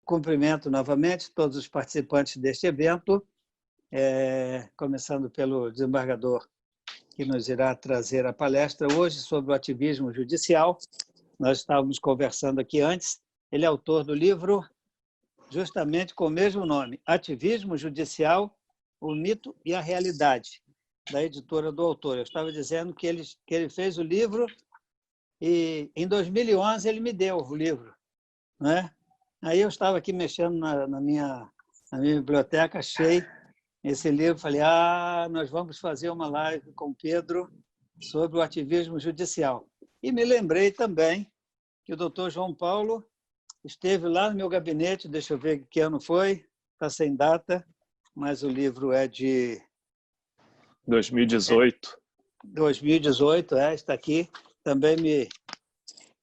Cumprimento novamente todos os participantes deste evento, começando pelo desembargador que nos irá trazer a palestra hoje sobre o ativismo judicial. Nós estávamos conversando aqui antes. Ele é autor do livro justamente com o mesmo nome, Ativismo Judicial, o Mito e a Realidade, da editora do autor. Eu estava dizendo que ele fez o livro e, em 2011, ele me deu o livro, né? Aí eu estava aqui mexendo na minha biblioteca, achei esse livro, falei, nós vamos fazer uma live com o Pedro sobre o ativismo judicial. E me lembrei também que o doutor João Paulo esteve lá no meu gabinete, deixa eu ver que ano foi, está sem data, mas o livro é de 2018. 2018, está aqui. Também me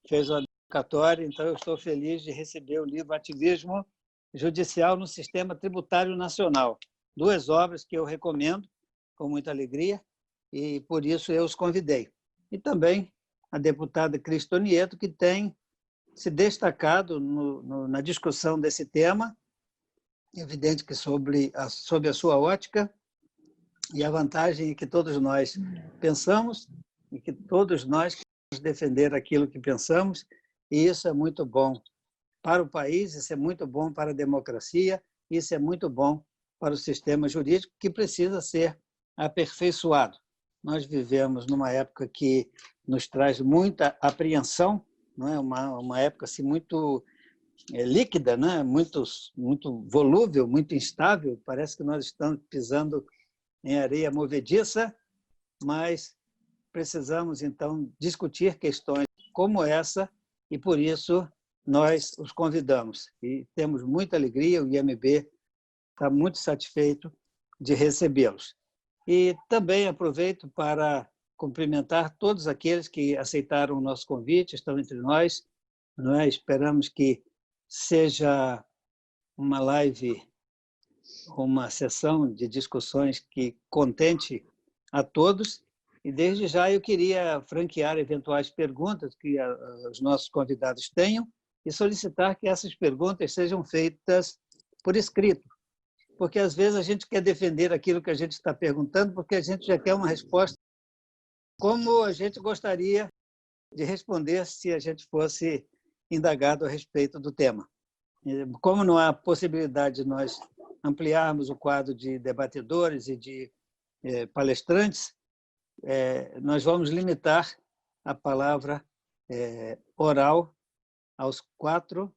fez uma dedicatória, então eu estou feliz de receber o livro Ativismo Judicial no Sistema Tributário Nacional. 2 obras que eu recomendo com muita alegria e por isso eu os convidei. E também a deputada Cristo Nieto, que tem se destacado na discussão desse tema, evidente que sob a sua ótica, e a vantagem é que todos nós pensamos e que todos nós queremos defender aquilo que pensamos, e isso é muito bom para o país, isso é muito bom para a democracia, isso é muito bom para o sistema jurídico, que precisa ser aperfeiçoado. Nós vivemos numa época que nos traz muita apreensão, não é? Uma época assim, muito líquida, né? muito volúvel, muito instável, parece que nós estamos pisando em areia movediça, mas precisamos, então, discutir questões como essa, e por isso nós os convidamos. E temos muita alegria, o IMB está muito satisfeito de recebê-los. E também aproveito para cumprimentar todos aqueles que aceitaram o nosso convite, estão entre nós. Não é? Esperamos que seja uma live, uma sessão de discussões que contente a todos. E, desde já, eu queria franquear eventuais perguntas que os nossos convidados tenham e solicitar que essas perguntas sejam feitas por escrito, porque, às vezes, a gente quer defender aquilo que a gente está perguntando, porque a gente já quer uma resposta como a gente gostaria de responder se a gente fosse indagado a respeito do tema. Como não há possibilidade de nós ampliarmos o quadro de debatedores e de palestrantes, nós vamos limitar a palavra oral aos 4,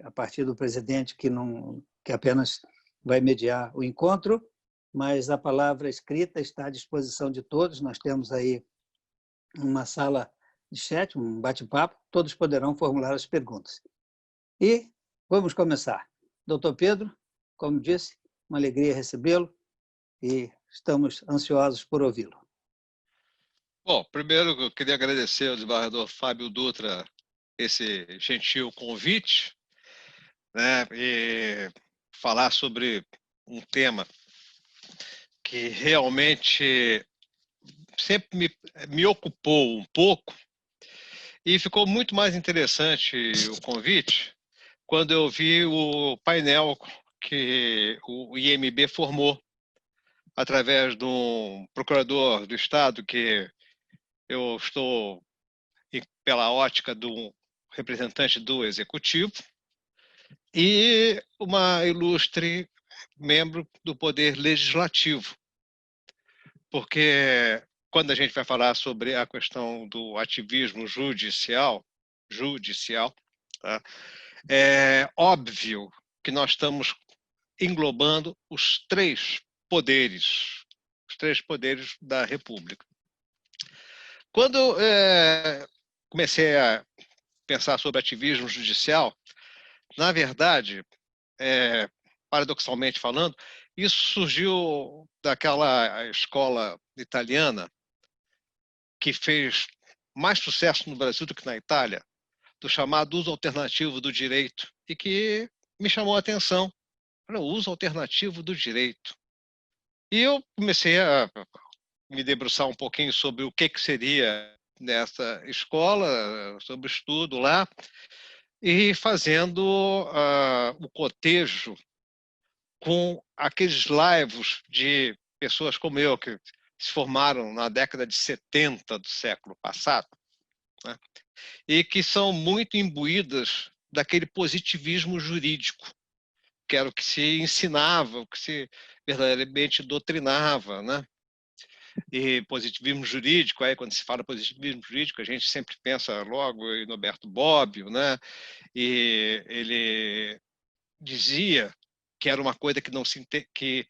a partir do presidente que apenas vai mediar o encontro, mas a palavra escrita está à disposição de todos. Nós temos aí uma sala de chat, um bate-papo, todos poderão formular as perguntas. E vamos começar. Doutor Pedro, como disse, uma alegria recebê-lo e estamos ansiosos por ouvi-lo. Bom, primeiro eu queria agradecer ao desembargador Fábio Dutra esse gentil convite, né, e falar sobre um tema que realmente sempre me ocupou um pouco, e ficou muito mais interessante o convite quando eu vi o painel que o IMB formou através de um procurador do Estado, que eu estou pela ótica do representante do Executivo, e uma ilustre membro do Poder Legislativo, porque quando a gente vai falar sobre a questão do ativismo judicial, tá? É óbvio que nós estamos englobando os 3 poderes da República. Quando comecei a pensar sobre ativismo judicial, na verdade, paradoxalmente falando, isso surgiu daquela escola italiana que fez mais sucesso no Brasil do que na Itália, do chamado uso alternativo do direito, e que me chamou a atenção. O uso alternativo do direito. E eu comecei a me debruçar um pouquinho sobre o que seria nessa escola, sobre o estudo lá, e fazendo o cotejo com aqueles laivos de pessoas como eu, que se formaram na década de 70 do século passado, né? E que são muito imbuídas daquele positivismo jurídico, que era o que se ensinava, o que se verdadeiramente doutrinava, né? E positivismo jurídico, aí quando se fala positivismo jurídico, a gente sempre pensa logo em Norberto Bobbio, né? E ele dizia que era uma coisa que não se que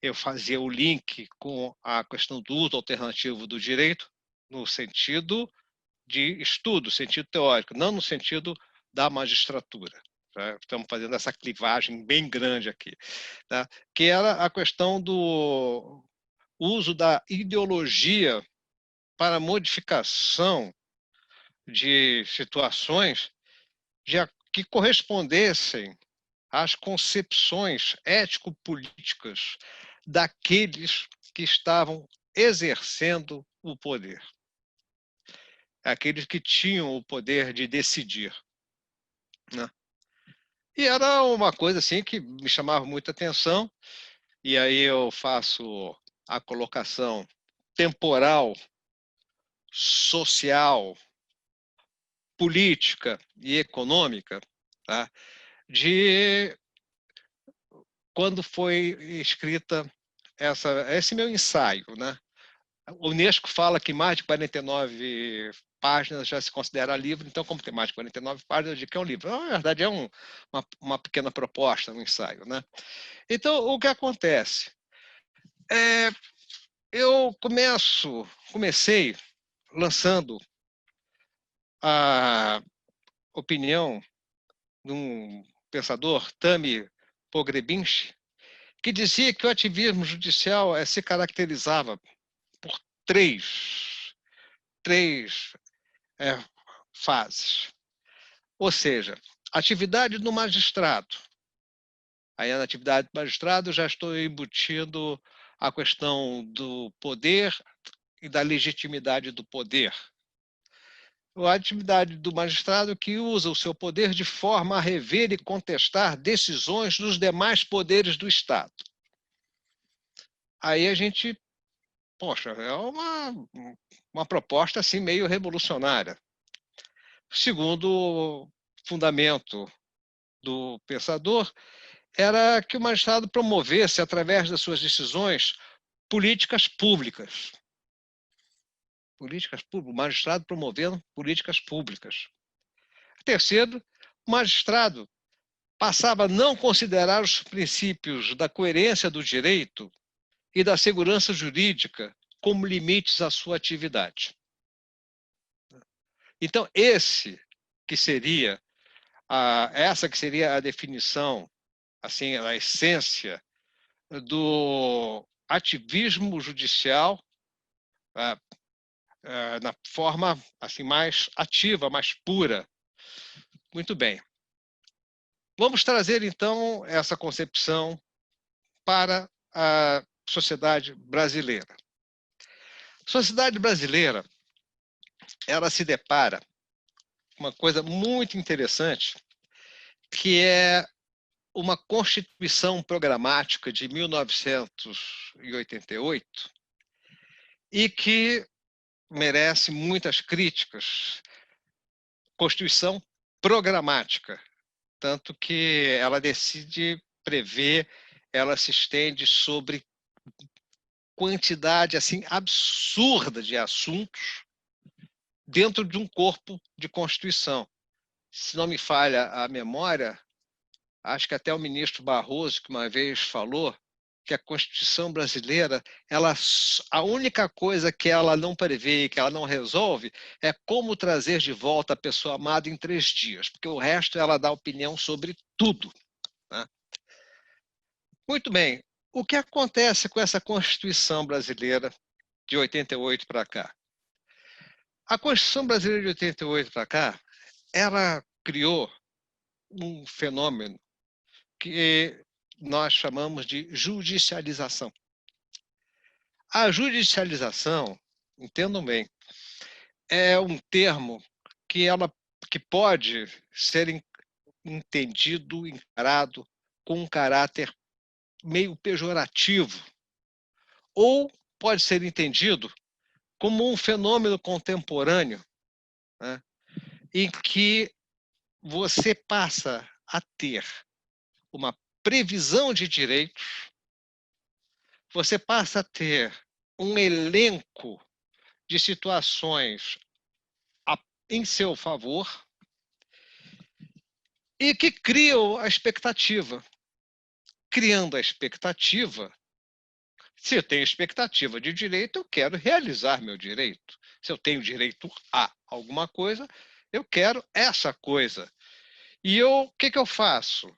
eu fazia o link com a questão do uso alternativo do direito no sentido de estudo, sentido teórico, não no sentido da magistratura. Tá? Estamos fazendo essa clivagem bem grande aqui, tá? Que era a questão do uso da ideologia para modificação de situações que correspondessem às concepções ético-políticas daqueles que estavam exercendo o poder, aqueles que tinham o poder de decidir, né? E era uma coisa assim que me chamava muita atenção, e aí eu faço a colocação temporal, social, política e econômica, tá? De quando foi escrita esse meu ensaio, né? O Unesco fala que mais de 49 páginas já se considera livro, então, como tem mais de 49 páginas, eu digo que é um livro. Na verdade, é uma pequena proposta, um ensaio, né? Então, o que acontece? Eu comecei lançando a opinião de um pensador, Tami Pogrebinski, que dizia que o ativismo judicial se caracterizava por três é, fases. Ou seja, atividade do magistrado. Aí, na atividade do magistrado, já estou embutindo a questão do poder e da legitimidade do poder. A atividade do magistrado que usa o seu poder de forma a rever e contestar decisões dos demais poderes do Estado. Aí a gente, poxa, é uma proposta assim meio revolucionária. Segundo fundamento do pensador era que o magistrado promovesse, através das suas decisões, políticas públicas. Políticas públicas, o magistrado promovendo políticas públicas. Terceiro, o magistrado passava a não considerar os princípios da coerência do direito e da segurança jurídica como limites à sua atividade. Então, essa que seria a definição, assim, a essência do ativismo judicial, na forma assim mais ativa, mais pura. Muito bem. Vamos trazer então essa concepção para a sociedade brasileira. A sociedade brasileira, ela se depara com uma coisa muito interessante, que é uma Constituição Programática de 1988 e que merece muitas críticas. Constituição programática, tanto que ela decide prever, ela se estende sobre quantidade assim absurda de assuntos dentro de um corpo de Constituição. Se não me falha a memória, acho que até o ministro Barroso, que uma vez falou, que a Constituição brasileira, a única coisa que ela não prevê e que ela não resolve é como trazer de volta a pessoa amada em 3 dias, porque o resto ela dá opinião sobre tudo, né? Muito bem. O que acontece com essa Constituição brasileira de 88 para cá? A Constituição brasileira de 88 para cá, ela criou um fenômeno que nós chamamos de judicialização. A judicialização, entendam bem, é um termo que ela que pode ser entendido, encarado com um caráter meio pejorativo, ou pode ser entendido como um fenômeno contemporâneo, né, em que você passa a ter uma previsão de direitos, você passa a ter um elenco de situações em seu favor e que criam a expectativa. Criando a expectativa, se eu tenho expectativa de direito, eu quero realizar meu direito. Se eu tenho direito a alguma coisa, eu quero essa coisa. E o que eu faço?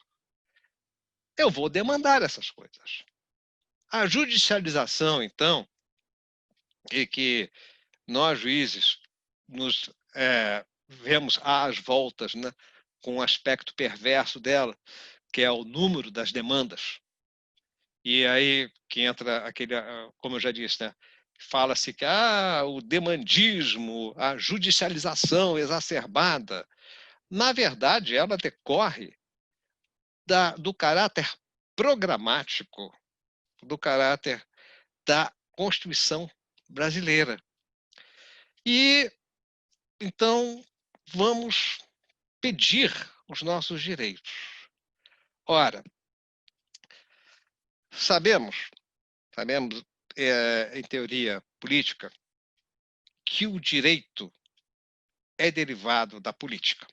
Eu vou demandar essas coisas. A judicialização, então, e que nós juízes nos vemos às voltas, né, com um aspecto perverso dela, que é o número das demandas. E aí que entra aquele, como eu já disse, né, fala-se que o demandismo, a judicialização exacerbada, na verdade, ela decorre do caráter programático, do caráter da Constituição brasileira. E, então, vamos pedir os nossos direitos. Ora, sabemos em teoria política, que o direito é derivado da política.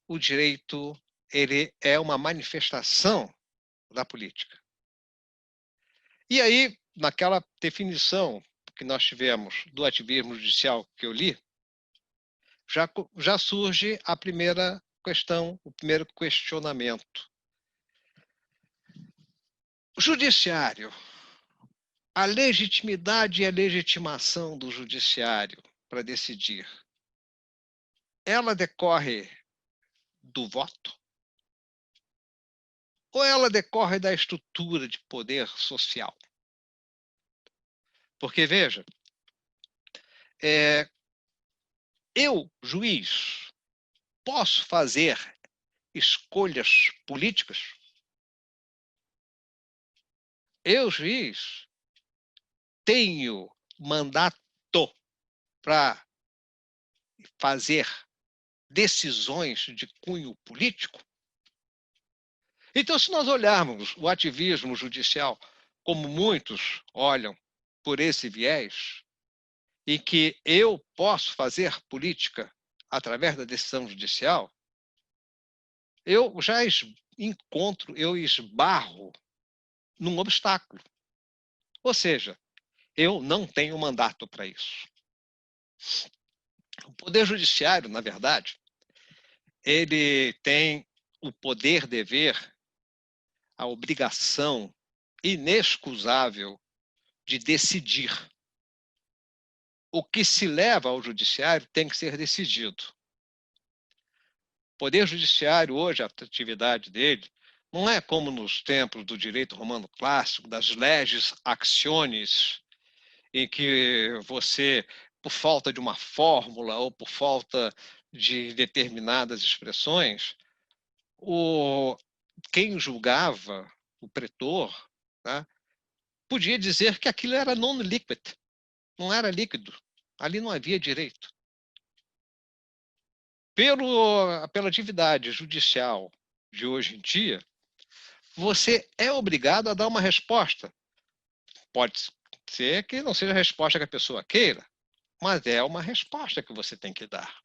O direito, ele é uma manifestação da política. E aí, naquela definição que nós tivemos do ativismo judicial que eu li, já surge a primeira questão, o primeiro questionamento. O judiciário, a legitimidade e a legitimação do judiciário para decidir, ela decorre do voto? Ou ela decorre da estrutura de poder social? Porque, veja, eu, juiz, posso fazer escolhas políticas? Eu, juiz, tenho mandato para fazer decisões de cunho político? Então, se nós olharmos o ativismo judicial como muitos olham por esse viés, em que eu posso fazer política através da decisão judicial, eu já eu esbarro num obstáculo. Ou seja, eu não tenho mandato para isso. O Poder Judiciário, na verdade, ele tem o poder-dever, a obrigação inexcusável de decidir. O que se leva ao Judiciário tem que ser decidido. O Poder Judiciário, hoje, a atividade dele, não é como nos tempos do direito romano clássico, das leges actionis, em que você, por falta de uma fórmula ou por falta de determinadas expressões, quem julgava, o pretor, né, podia dizer que aquilo era non liquid, não era líquido, ali não havia direito. Pela atividade judicial de hoje em dia, você é obrigado a dar uma resposta. Pode ser que não seja a resposta que a pessoa queira, mas é uma resposta que você tem que dar.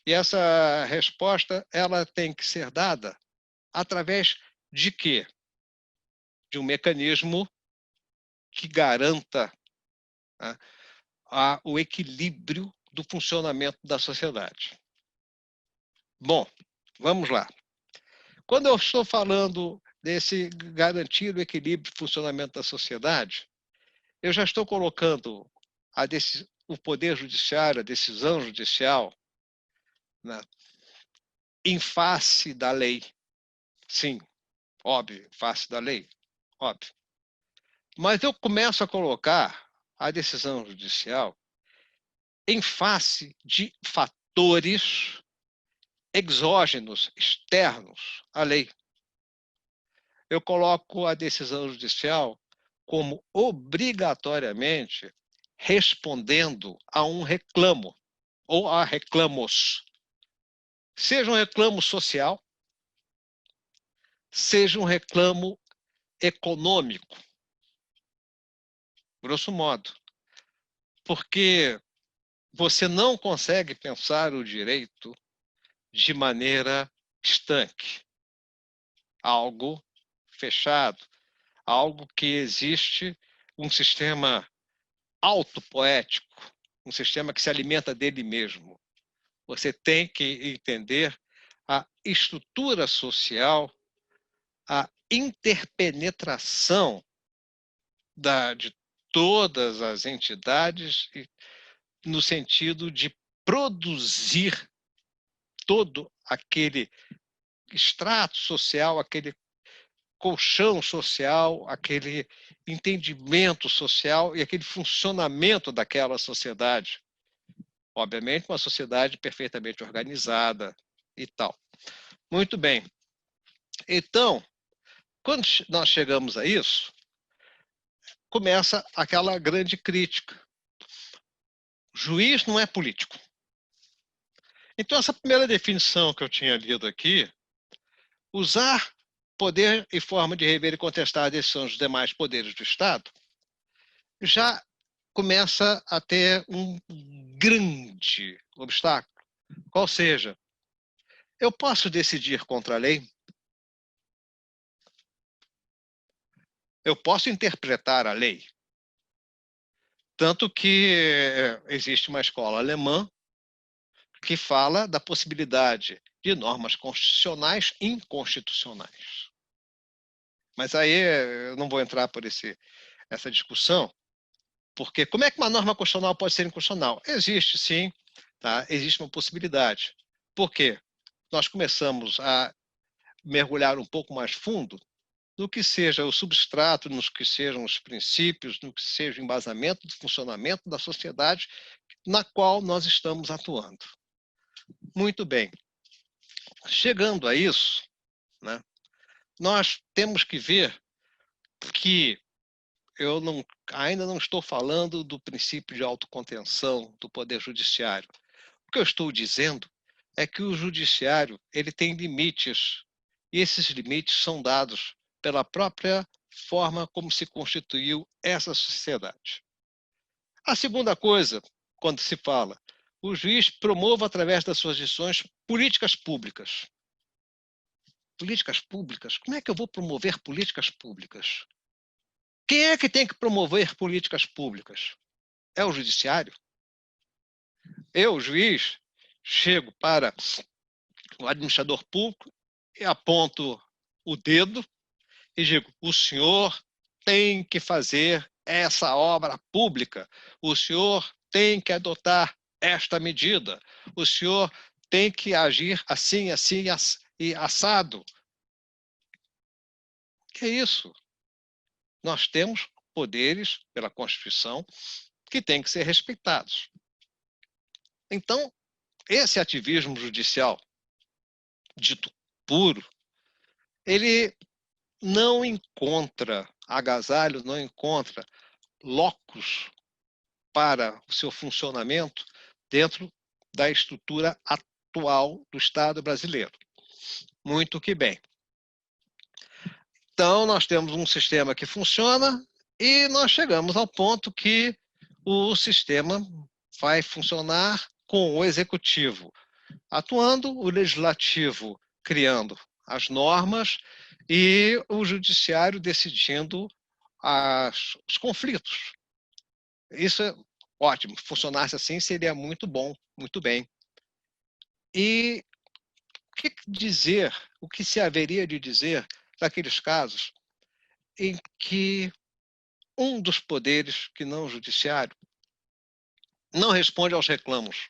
E essa resposta, ela tem que ser dada através de quê? De um mecanismo que garanta, né, o equilíbrio do funcionamento da sociedade. Bom, vamos lá. Quando eu estou falando desse garantir o equilíbrio de funcionamento da sociedade, eu já estou colocando o poder judiciário, a decisão judicial, né, em face da lei. Sim, óbvio, em face da lei, óbvio. Mas eu começo a colocar a decisão judicial em face de fatores exógenos, externos à lei. Eu coloco a decisão judicial como obrigatoriamente respondendo a um reclamo ou a reclamos. Seja um reclamo social, seja um reclamo econômico, grosso modo. Porque você não consegue pensar o direito de maneira estanque, algo fechado, algo que existe um sistema autopoético, um sistema que se alimenta dele mesmo. Você tem que entender a estrutura social, a interpenetração de todas as entidades no sentido de produzir todo aquele extrato social, aquele colchão social, aquele entendimento social e aquele funcionamento daquela sociedade. Obviamente, uma sociedade perfeitamente organizada e tal. Muito bem. Então, quando nós chegamos a isso, começa aquela grande crítica. O juiz não é político. Então, essa primeira definição que eu tinha lido aqui, usar poder e forma de rever e contestar a decisão dos demais poderes do Estado, já começa a ter um grande obstáculo. Qual seja, eu posso decidir contra a lei, eu posso interpretar a lei. Tanto que existe uma escola alemã que fala da possibilidade de normas constitucionais inconstitucionais. Mas aí eu não vou entrar por essa discussão, porque como é que uma norma constitucional pode ser inconstitucional? Existe, sim, tá? Existe uma possibilidade. Por quê? Nós começamos a mergulhar um pouco mais fundo no que seja o substrato, nos que sejam os princípios, no que seja o embasamento do funcionamento da sociedade na qual nós estamos atuando. Muito bem. Chegando a isso, né, nós temos que ver que ainda não estou falando do princípio de autocontenção do Poder Judiciário. O que eu estou dizendo é que o Judiciário ele tem limites, e esses limites são dados pela própria forma como se constituiu essa sociedade. A segunda coisa, quando se fala, o juiz promove, através das suas decisões, políticas públicas. Políticas públicas? Como é que eu vou promover políticas públicas? Quem é que tem que promover políticas públicas? É o judiciário? Eu, juiz, chego para o administrador público e aponto o dedo e digo, o senhor tem que fazer essa obra pública, o senhor tem que adotar esta medida, o senhor tem que agir assim, assim e assado. Que é isso? Nós temos poderes pela Constituição que têm que ser respeitados. Então, esse ativismo judicial, dito puro, ele não encontra agasalho, não encontra locus para o seu funcionamento dentro da estrutura atual do Estado brasileiro. Muito que bem. Então, nós temos um sistema que funciona e nós chegamos ao ponto que o sistema vai funcionar com o executivo atuando, o legislativo criando as normas e o judiciário decidindo os conflitos. Isso é ótimo. Funcionasse assim seria muito bom, muito bem. E o que dizer, o que se haveria de dizer daqueles casos em que um dos poderes, que não o judiciário, não responde aos reclamos,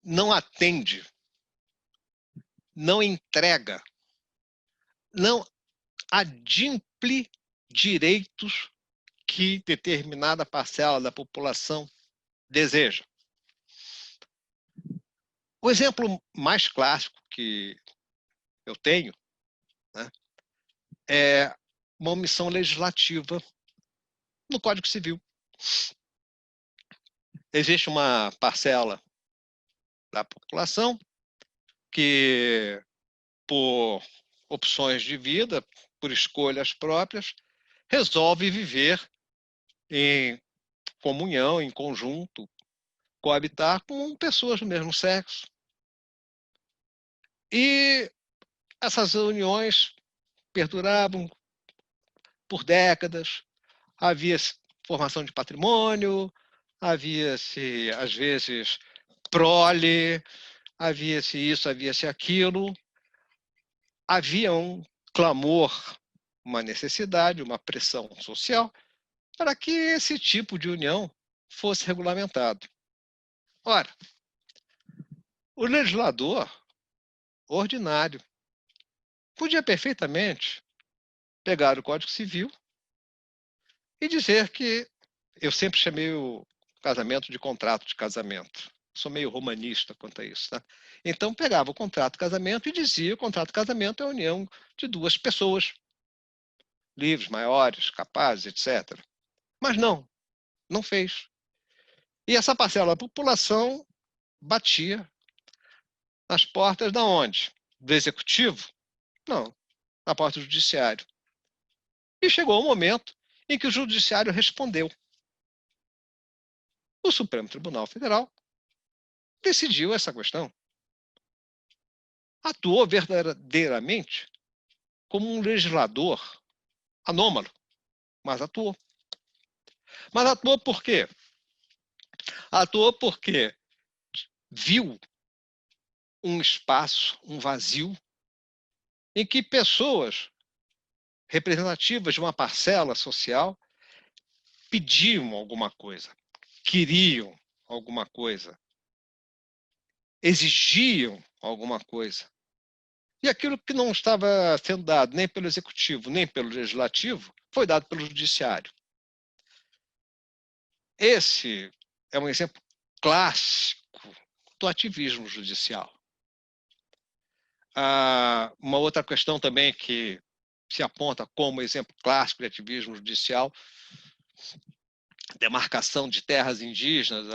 não atende, não entrega, não adimple direitos que determinada parcela da população deseja. O exemplo mais clássico que eu tenho, né, é uma omissão legislativa no Código Civil. Existe uma parcela da população que, por opções de vida, por escolhas próprias, resolve viver em comunhão, em conjunto, coabitar com pessoas do mesmo sexo. E essas uniões perduravam por décadas, havia formação de patrimônio, havia-se, às vezes, prole, havia-se isso, havia-se aquilo. Havia um clamor, uma necessidade, uma pressão social para que esse tipo de união fosse regulamentado. Ora, o legislador ordinário podia perfeitamente pegar o Código Civil e dizer que eu sempre chamei o casamento de contrato de casamento. Sou meio romanista quanto a isso. Tá? Então, pegava o contrato de casamento e dizia que o contrato de casamento é a união de duas pessoas, livres, maiores, capazes, etc. Mas não fez. E essa parcela da população batia nas portas da onde? Do executivo? Não, na porta do judiciário. E chegou o momento em que o judiciário respondeu. O Supremo Tribunal Federal decidiu essa questão. Atuou verdadeiramente como um legislador anômalo, mas atuou. Mas atuou por quê? Atuou porque viu um espaço, um vazio, em que pessoas representativas de uma parcela social pediam alguma coisa, queriam alguma coisa, exigiam alguma coisa. E aquilo que não estava sendo dado nem pelo executivo, nem pelo legislativo, foi dado pelo judiciário. Esse é um exemplo clássico do ativismo judicial. Uma outra questão também que se aponta como exemplo clássico de ativismo judicial, demarcação de terras indígenas,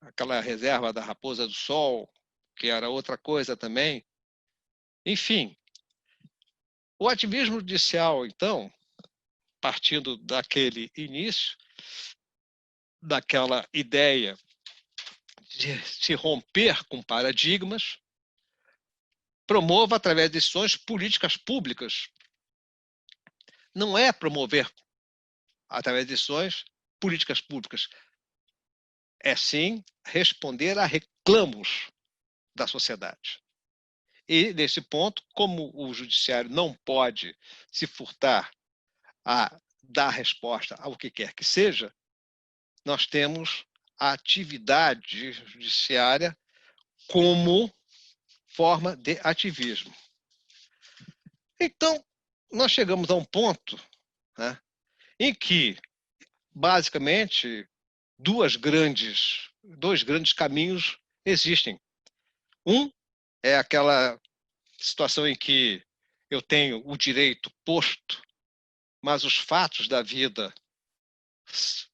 aquela reserva da Raposa do Sol, que era outra coisa também. Enfim, o ativismo judicial, então, partindo daquele início, daquela ideia de se romper com paradigmas, promova através de decisões políticas públicas. Não é promover através de decisões políticas públicas. É sim responder a reclamos da sociedade. E, nesse ponto, como o judiciário não pode se furtar a dar resposta ao que quer que seja, nós temos a atividade judiciária como forma de ativismo. Então, nós chegamos a um ponto, né, em que, basicamente, dois grandes caminhos existem. Um é aquela situação em que eu tenho o direito posto, mas os fatos da vida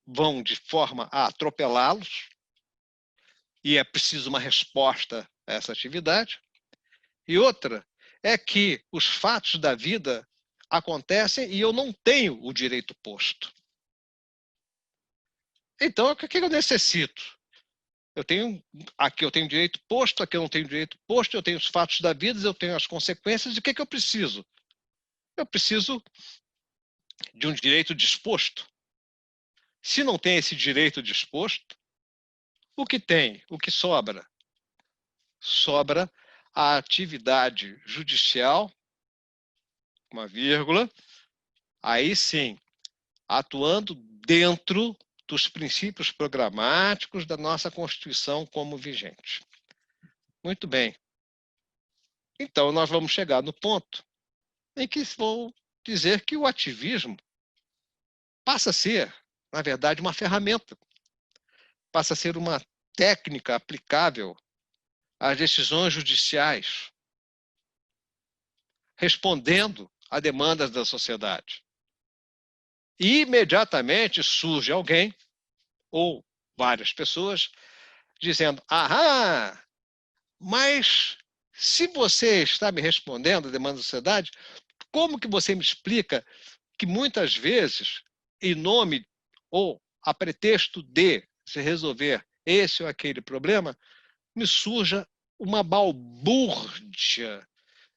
vão de forma a atropelá-los, e é preciso uma resposta a essa atividade. E outra é que os fatos da vida acontecem e eu não tenho o direito posto. Então, o que eu necessito? Aqui eu tenho direito posto, aqui eu não tenho direito posto, eu tenho os fatos da vida, eu tenho as consequências, e o que eu preciso? Eu preciso de um direito disposto. Se não tem esse direito disposto, o que tem? O que sobra? Sobra a atividade judicial, uma vírgula, aí sim, atuando dentro dos princípios programáticos da nossa Constituição como vigente. Muito bem. Então, nós vamos chegar no ponto em que vou dizer que o ativismo passa a ser, na verdade, uma ferramenta, passa a ser uma técnica aplicável as decisões judiciais, respondendo a demandas da sociedade. E imediatamente surge alguém, ou várias pessoas, dizendo: aham, mas se você está me respondendo a demanda da sociedade, como que você me explica que muitas vezes, em nome ou a pretexto de se resolver esse ou aquele problema, me surja uma balbúrdia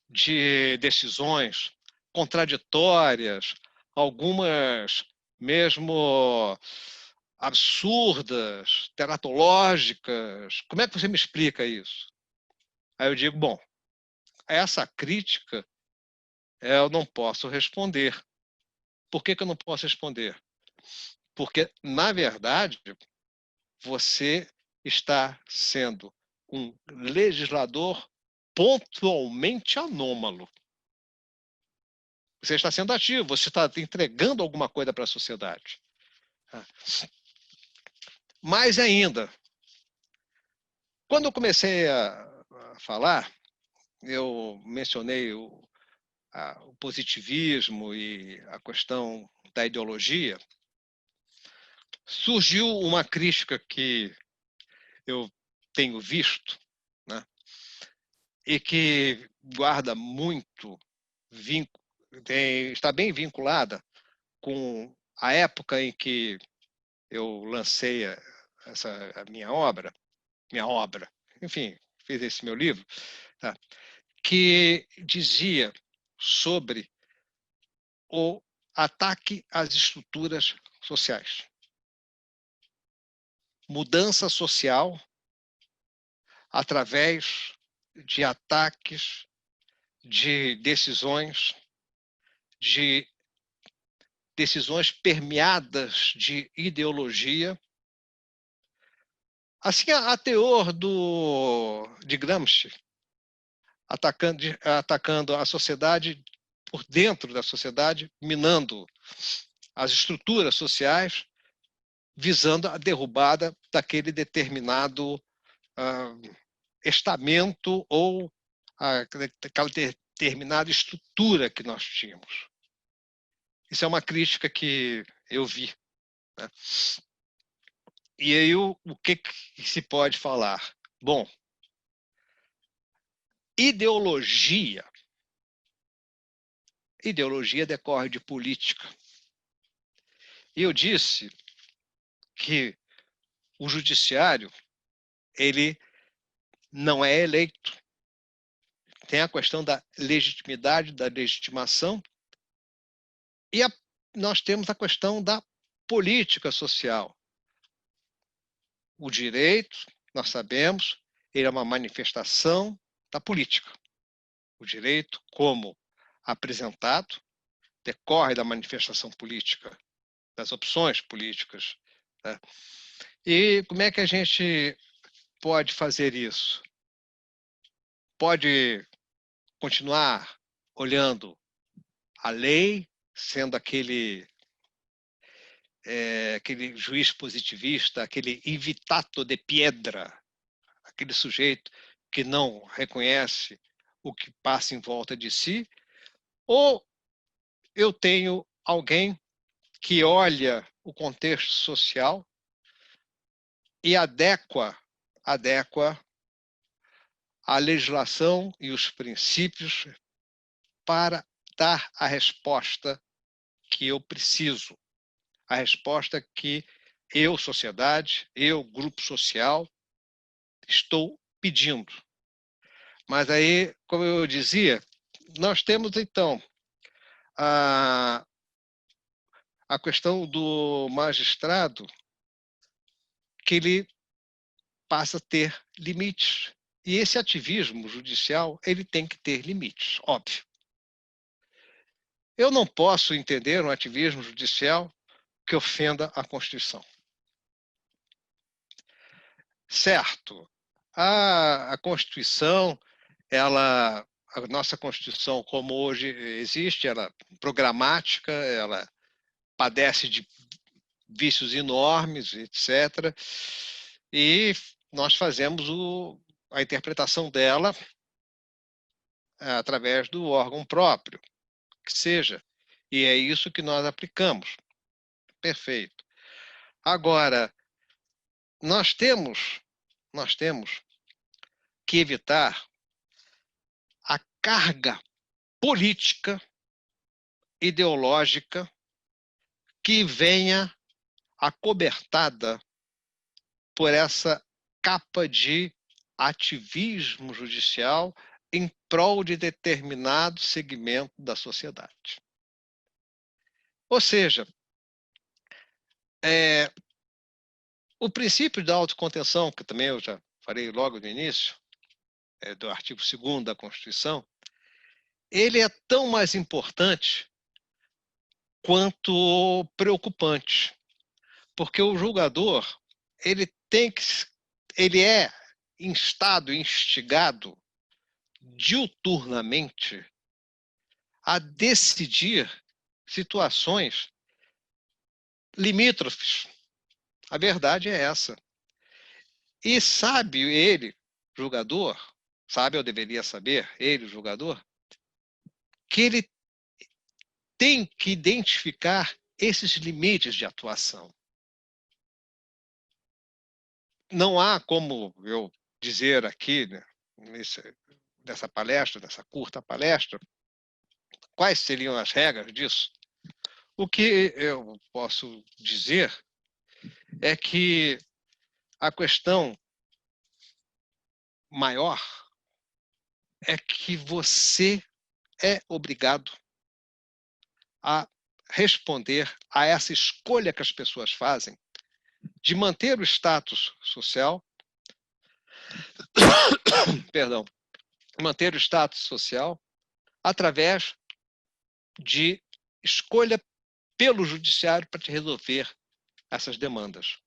de decisões contraditórias, algumas mesmo absurdas, teratológicas. Como é que você me explica isso? Aí eu digo, bom, essa crítica eu não posso responder. Por que eu não posso responder? Porque, na verdade, você está sendo um legislador pontualmente anômalo. Você está sendo ativo, você está entregando alguma coisa para a sociedade. Mais ainda, quando eu comecei a falar, eu mencionei o positivismo e a questão da ideologia, surgiu uma crítica que eu tenho visto, né, e que guarda muito, está bem vinculada com a época em que eu lancei a minha obra, enfim, fiz esse meu livro, tá, que dizia sobre o ataque às estruturas sociais. Mudança social através de ataques, de decisões permeadas de ideologia. Assim, a teor de Gramsci, atacando a sociedade por dentro da sociedade, minando as estruturas sociais, visando a derrubada daquele determinado estamento ou aquela determinada estrutura que nós tínhamos. Isso é uma crítica que eu vi, né? E aí, o que se pode falar? Bom, ideologia decorre de política. E eu disse que o judiciário, ele não é eleito. Tem a questão da legitimidade, da legitimação, e nós temos a questão da política social. O direito, nós sabemos, ele é uma manifestação da política. O direito, como apresentado, decorre da manifestação política, das opções políticas, né? E como é que a gente pode fazer isso? Pode continuar olhando a lei, sendo aquele juiz positivista, aquele invitato de piedra, aquele sujeito que não reconhece o que passa em volta de si, ou eu tenho alguém que olha o contexto social e adequa a legislação e os princípios para dar a resposta que eu preciso, a resposta que eu, sociedade, eu, grupo social, estou pedindo. Mas aí, como eu dizia, nós temos, então, a questão do magistrado, que ele passa a ter limites. E esse ativismo judicial, ele tem que ter limites, óbvio. Eu não posso entender um ativismo judicial que ofenda a Constituição. Certo, a Constituição, a nossa Constituição, como hoje existe, ela é programática, ela padece de vícios enormes, etc. E nós fazemos a interpretação dela através do órgão próprio, que seja. E é isso que nós aplicamos. Perfeito. Agora, nós temos que evitar a carga política, ideológica, que venha acobertada por essa capa de ativismo judicial em prol de determinado segmento da sociedade. Ou seja, o princípio da autocontenção, que também eu já falei logo no início, do artigo 2º da Constituição, ele é tão mais importante quanto preocupante, porque o julgador ele é instado, instigado diuturnamente a decidir situações limítrofes. A verdade é essa. E sabe ele, julgador, sabe ou deveria saber, ele, julgador, que ele tem que identificar esses limites de atuação. Não há como eu dizer aqui, né, nessa palestra, nessa curta palestra, quais seriam as regras disso. O que eu posso dizer é que a questão maior é que você é obrigado a responder a essa escolha que as pessoas fazem de manter o status social, perdão, manter o status social através de escolha pelo judiciário para te resolver essas demandas.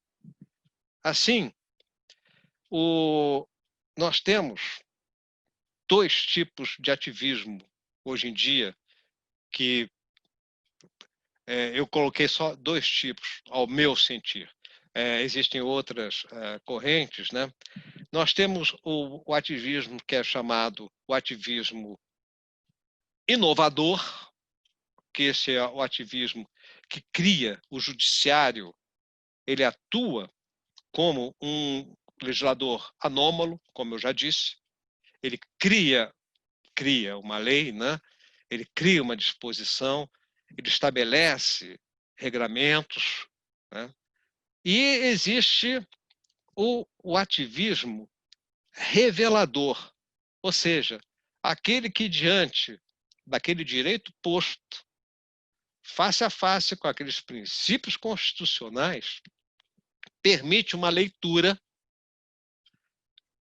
Assim, nós temos 2 tipos de ativismo hoje em dia, que eu coloquei só 2 tipos, ao meu sentir. Existem outras correntes, né? Nós temos o ativismo que é chamado o ativismo inovador, que esse é o ativismo que cria o judiciário, ele atua como um legislador anômalo, como eu já disse, ele cria uma lei, né? Ele cria uma disposição, ele estabelece regramentos, né? E existe o ativismo revelador, ou seja, aquele que diante daquele direito posto, face a face com aqueles princípios constitucionais, permite uma leitura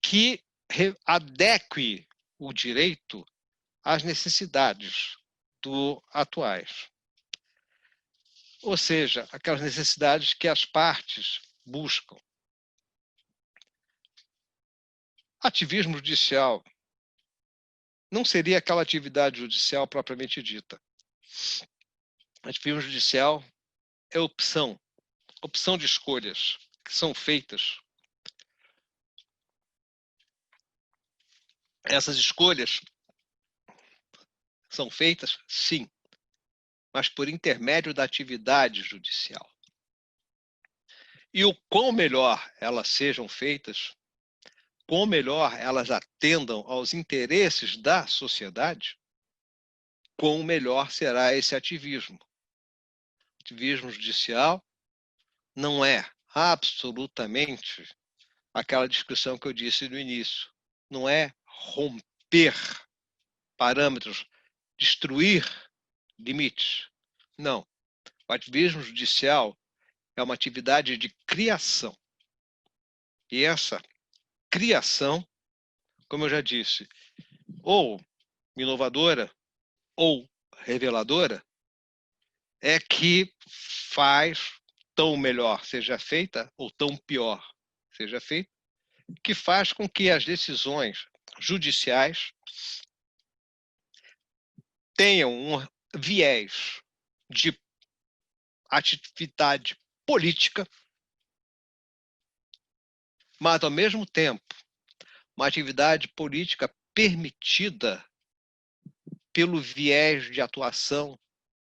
que adeque o direito às necessidades atuais. Ou seja, aquelas necessidades que as partes buscam. Ativismo judicial não seria aquela atividade judicial propriamente dita. Ativismo judicial é opção de escolhas que são feitas. Essas escolhas são feitas, sim, mas por intermédio da atividade judicial. E o quão melhor elas sejam feitas, quão melhor elas atendam aos interesses da sociedade, quão melhor será esse ativismo. Ativismo judicial não é absolutamente aquela descrição que eu disse no início. Não é romper parâmetros, destruir limites. Não. O ativismo judicial é uma atividade de criação. E essa criação, como eu já disse, ou inovadora ou reveladora, é que faz tão melhor seja feita ou tão pior seja feita, que faz com que as decisões judiciais tenham um viés de atividade política, mas, ao mesmo tempo, uma atividade política permitida pelo viés de atuação,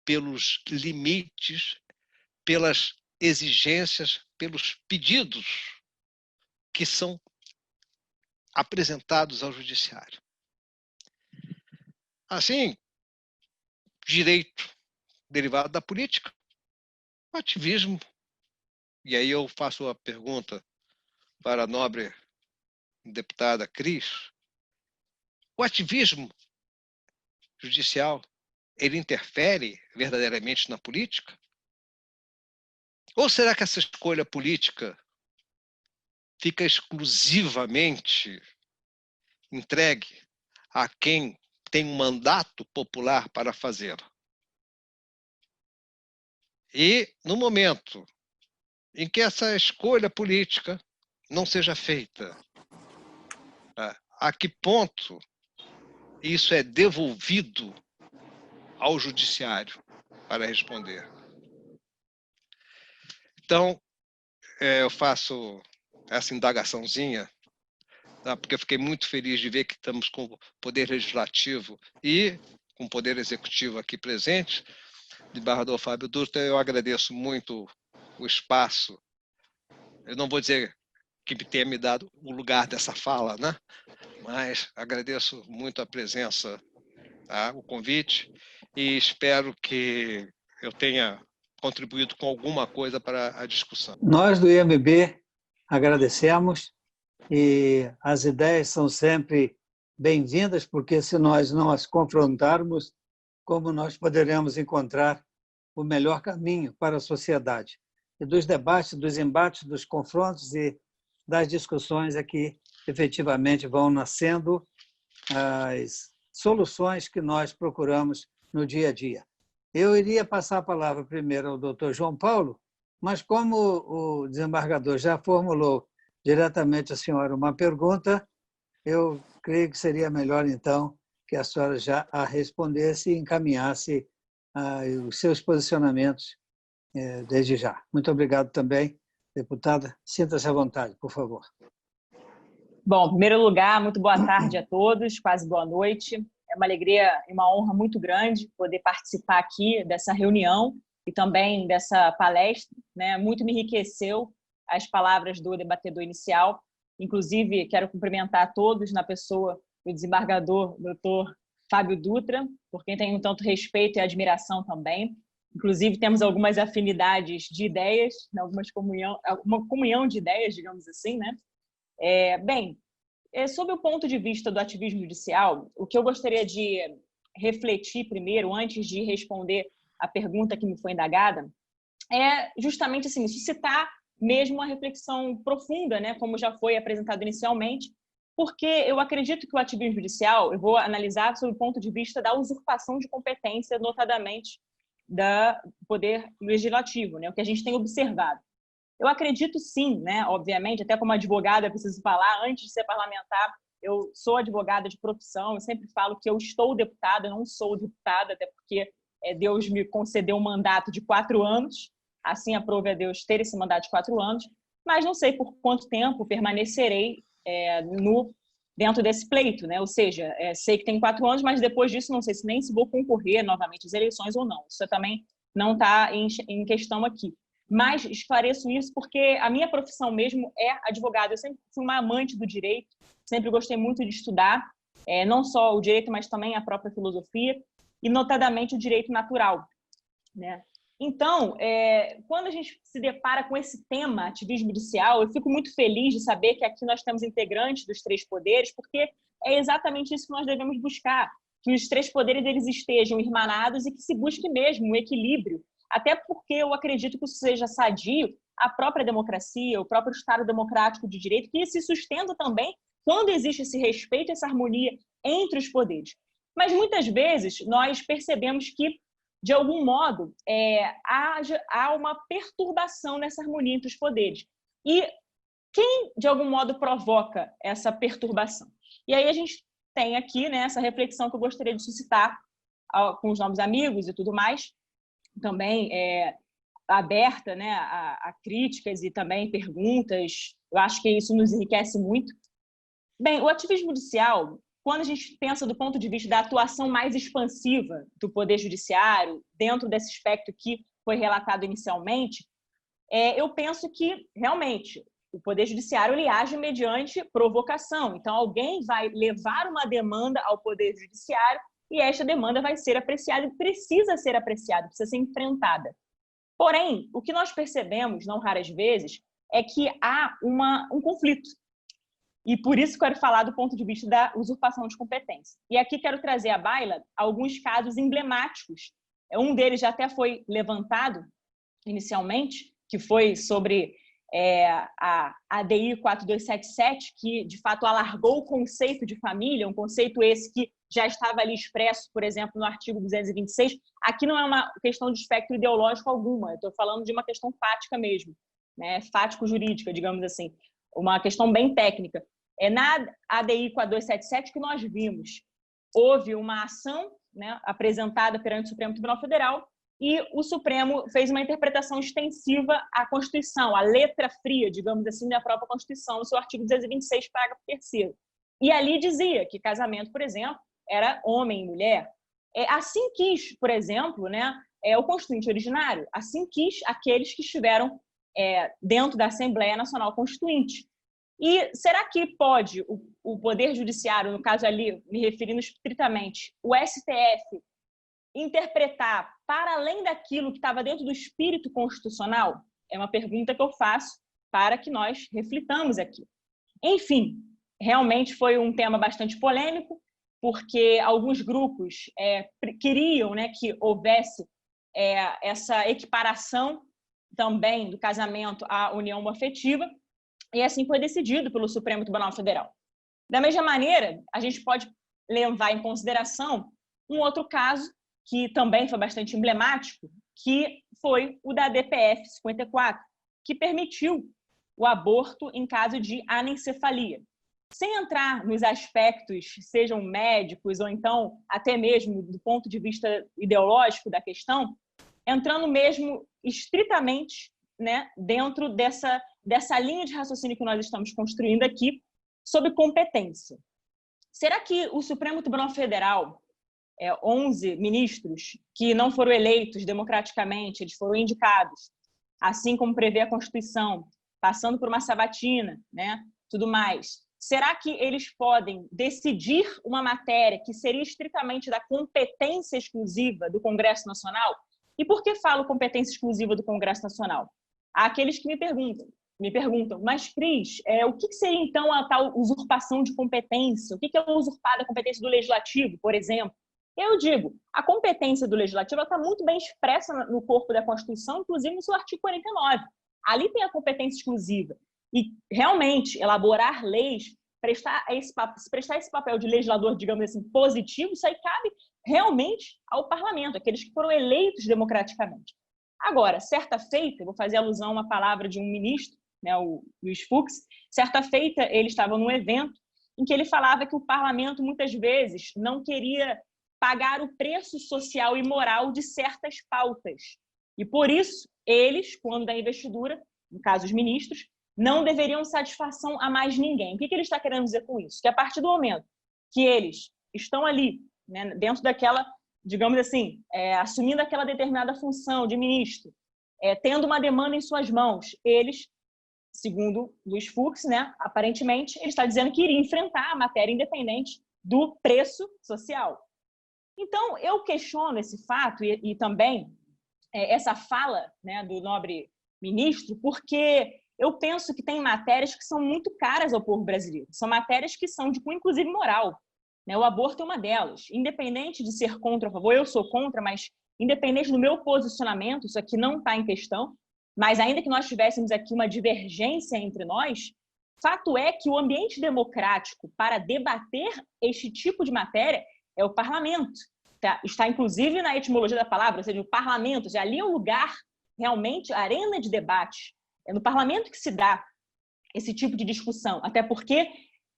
pelos limites, pelas exigências, pelos pedidos que são apresentados ao judiciário. Assim, direito derivado da política, o ativismo, e aí eu faço a pergunta para a nobre deputada Cris, o ativismo judicial, ele interfere verdadeiramente na política? Ou será que essa escolha política fica exclusivamente entregue a quem tem um mandato popular para fazê-lo? E, no momento em que essa escolha política não seja feita, a que ponto isso é devolvido ao judiciário para responder? Então, eu faço essa indagaçãozinha, tá? Porque eu fiquei muito feliz de ver que estamos com o Poder Legislativo e com o Poder Executivo aqui presente. Desembargador Fábio Dutra, eu agradeço muito o espaço. Eu não vou dizer que tenha me dado o lugar dessa fala, né? Mas agradeço muito a presença, tá? O convite, e espero que eu tenha contribuído com alguma coisa para a discussão. Nós do IMB agradecemos e as ideias são sempre bem-vindas, porque se nós não as confrontarmos, como nós poderemos encontrar o melhor caminho para a sociedade? E dos debates, dos embates, dos confrontos e das discussões é que efetivamente vão nascendo as soluções que nós procuramos no dia a dia. Eu iria passar a palavra primeiro ao doutor João Paulo, mas como o desembargador já formulou diretamente à senhora uma pergunta, eu creio que seria melhor, então, que a senhora já a respondesse e encaminhasse os seus posicionamentos desde já. Muito obrigado também, deputada. Sinta-se à vontade, por favor. Bom, em primeiro lugar, muito boa tarde a todos, quase boa noite. É uma alegria e uma honra muito grande poder participar aqui dessa reunião e também dessa palestra, né? Muito me enriqueceu as palavras do debatedor inicial. Inclusive, quero cumprimentar a todos na pessoa do desembargador, doutor Fábio Dutra, por quem tenho tanto respeito e admiração também. Inclusive, temos algumas afinidades de ideias, uma comunhão de ideias, digamos assim, né? Bem, sob o ponto de vista do ativismo judicial, o que eu gostaria de refletir primeiro, antes de responder a pergunta que me foi indagada, é justamente assim, suscitar mesmo uma reflexão profunda, né, como já foi apresentado inicialmente, porque eu acredito que o ativismo judicial, eu vou analisar sob o ponto de vista da usurpação de competência, notadamente do poder legislativo, né, o que a gente tem observado. Eu acredito sim, né? Obviamente, até como advogada, preciso falar, antes de ser parlamentar, eu sou advogada de profissão, eu sempre falo que eu estou deputada, não sou deputada, até porque Deus me concedeu um mandato de 4 anos, assim aprove a Deus ter esse mandato de 4 anos, mas não sei por quanto tempo permanecerei dentro desse pleito, né? Ou seja, sei que tem 4 anos, mas depois disso não sei nem se vou concorrer novamente às eleições ou não. Isso também não está em questão aqui. Mas esclareço isso porque a minha profissão mesmo é advogada. Eu sempre fui uma amante do direito, sempre gostei muito de estudar, não só o direito, mas também a própria filosofia, e notadamente o direito natural, né? Então, quando a gente se depara com esse tema, ativismo judicial, eu fico muito feliz de saber que aqui nós temos integrantes dos 3 poderes, porque é exatamente isso que nós devemos buscar, que os 3 poderes eles estejam irmanados e que se busque mesmo um equilíbrio, até porque eu acredito que isso seja sadio à própria democracia, o próprio Estado democrático de direito, que se sustenta também quando existe esse respeito, essa harmonia entre os poderes. Mas muitas vezes nós percebemos que, de algum modo, há uma perturbação nessa harmonia entre os poderes. E quem, de algum modo, provoca essa perturbação? E aí a gente tem aqui, né, essa reflexão que eu gostaria de suscitar com os novos amigos e tudo mais, também aberta, né, a críticas e também perguntas. Eu acho que isso nos enriquece muito. Bem, o ativismo judicial, quando a gente pensa do ponto de vista da atuação mais expansiva do Poder Judiciário, dentro desse aspecto que foi relatado inicialmente, eu penso que, realmente, o Poder Judiciário ele age mediante provocação. Então, alguém vai levar uma demanda ao Poder Judiciário e esta demanda vai ser apreciada e precisa ser apreciada, precisa ser enfrentada. Porém, o que nós percebemos, não raras vezes, é que há um conflito. E por isso quero falar do ponto de vista da usurpação de competência. E aqui quero trazer à baila alguns casos emblemáticos. Um deles já até foi levantado inicialmente, que foi sobre a ADI 4277, que de fato alargou o conceito de família, um conceito esse que já estava ali expresso, por exemplo, no artigo 226. Aqui não é uma questão de espectro ideológico alguma, eu estou falando de uma questão fática mesmo, né? Fático-jurídica, digamos assim, uma questão bem técnica. Na ADI 4277 que nós vimos, houve uma ação, né, apresentada perante o Supremo Tribunal Federal e o Supremo fez uma interpretação extensiva à Constituição, à letra fria, digamos assim, da própria Constituição, no seu artigo 226, parágrafo 3º. E ali dizia que casamento, por exemplo, era homem e mulher. Assim quis, por exemplo, né, o Constituinte originário, assim quis aqueles que estiveram dentro da Assembleia Nacional Constituinte. E será que pode o Poder Judiciário, no caso ali, me referindo estritamente, o STF, interpretar para além daquilo que estava dentro do espírito constitucional? É uma pergunta que eu faço para que nós reflitamos aqui. Enfim, realmente foi um tema bastante polêmico, porque alguns grupos queriam, né, que houvesse essa equiparação também do casamento à união afetiva, e assim foi decidido pelo Supremo Tribunal Federal. Da mesma maneira, a gente pode levar em consideração um outro caso que também foi bastante emblemático, que foi o da DPF 54, que permitiu o aborto em caso de anencefalia. Sem entrar nos aspectos, sejam médicos ou então até mesmo do ponto de vista ideológico da questão, entrando mesmo estritamente, né, dentro dessa linha de raciocínio que nós estamos construindo aqui sobre competência. Será que o Supremo Tribunal Federal, 11 ministros que não foram eleitos democraticamente, eles foram indicados, assim como prevê a Constituição, passando por uma sabatina, né, tudo mais, será que eles podem decidir uma matéria que seria estritamente da competência exclusiva do Congresso Nacional? E por que falo competência exclusiva do Congresso Nacional? Há aqueles que me perguntam, mas Cris, o que seria então a tal usurpação de competência? O que é usurpada a competência do Legislativo, por exemplo? Eu digo, a competência do Legislativo está muito bem expressa no corpo da Constituição, inclusive no seu artigo 49. Ali tem a competência exclusiva. E, realmente, elaborar leis, prestar esse papel de legislador, digamos assim, positivo, isso aí cabe realmente ao parlamento, aqueles que foram eleitos democraticamente. Agora, certa feita, vou fazer alusão a uma palavra de um ministro, né, o Luiz Fux, certa feita ele estava num evento em que ele falava que o parlamento, muitas vezes, não queria pagar o preço social e moral de certas pautas. E, por isso, eles, quando da investidura, no caso os ministros, não deveriam satisfação a mais ninguém. O que ele está querendo dizer com isso? Que a partir do momento que eles estão ali, né, dentro daquela, digamos assim, assumindo aquela determinada função de ministro, tendo uma demanda em suas mãos, eles, segundo Luiz Fux, né, aparentemente, ele está dizendo que iria enfrentar a matéria independente do preço social. Então, eu questiono esse fato e também essa fala, né, do nobre ministro, porque eu penso que tem matérias que são muito caras ao povo brasileiro. São matérias que são de cunho, inclusive, moral. Né? O aborto é uma delas. Independente de ser contra ou a favor, eu sou contra, mas independente do meu posicionamento, isso aqui não está em questão, mas ainda que nós tivéssemos aqui uma divergência entre nós, fato é que o ambiente democrático para debater este tipo de matéria é o parlamento. Tá? Está, inclusive, na etimologia da palavra, ou seja, o parlamento, ali é o lugar, realmente, a arena de debate. É no parlamento que se dá esse tipo de discussão, até porque,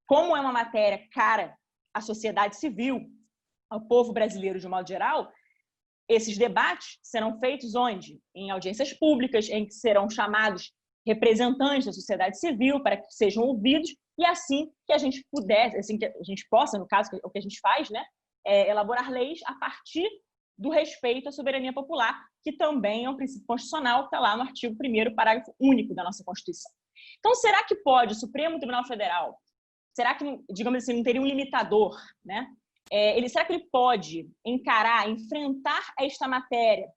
como é uma matéria cara à sociedade civil, ao povo brasileiro de um modo geral, esses debates serão feitos onde? Em audiências públicas, em que serão chamados representantes da sociedade civil para que sejam ouvidos, e assim que a gente pudesse, assim que a gente possa, no caso, o que a gente faz, né, elaborar leis a partir do respeito à soberania popular, que também é um princípio constitucional que está lá no artigo 1º, parágrafo único da nossa Constituição. Então, será que pode o Supremo Tribunal Federal, será que, digamos assim, não teria um limitador, né? Será que ele pode encarar, enfrentar esta matéria,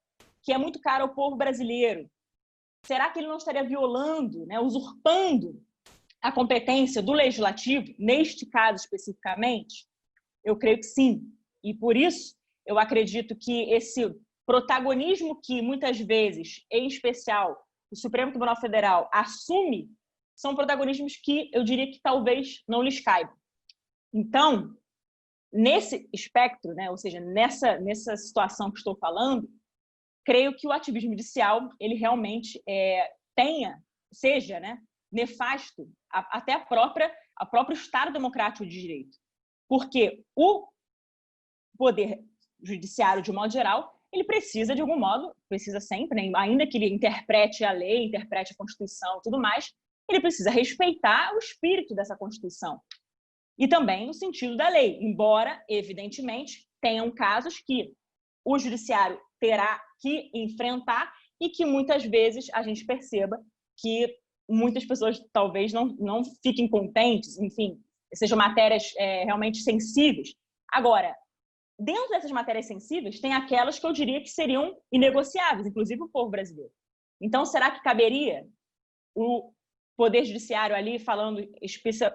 que é muito cara ao povo brasileiro? Será que ele não estaria violando, né, usurpando a competência do Legislativo, neste caso especificamente? Eu creio que sim. E, por isso, eu acredito que esse protagonismo que, muitas vezes, em especial, o Supremo Tribunal Federal assume, são protagonismos que eu diria que talvez não lhes caibam. Então, nesse espectro, né, ou seja, nessa situação que estou falando, creio que o ativismo judicial ele realmente seja, né, nefasto até a próprio Estado democrático de direito. Porque o poder judiciário, de um modo geral, ele precisa, de algum modo, precisa sempre, né, ainda que ele interprete a lei, interprete a Constituição e tudo mais, ele precisa respeitar o espírito dessa Constituição. E também no sentido da lei, embora, evidentemente, tenham casos que o judiciário terá que enfrentar e que muitas vezes a gente perceba que muitas pessoas talvez não fiquem contentes, enfim, sejam matérias realmente sensíveis. Agora, dentro dessas matérias sensíveis, tem aquelas que eu diria que seriam inegociáveis, inclusive o povo brasileiro. Então, será que caberia o Poder Judiciário ali, falando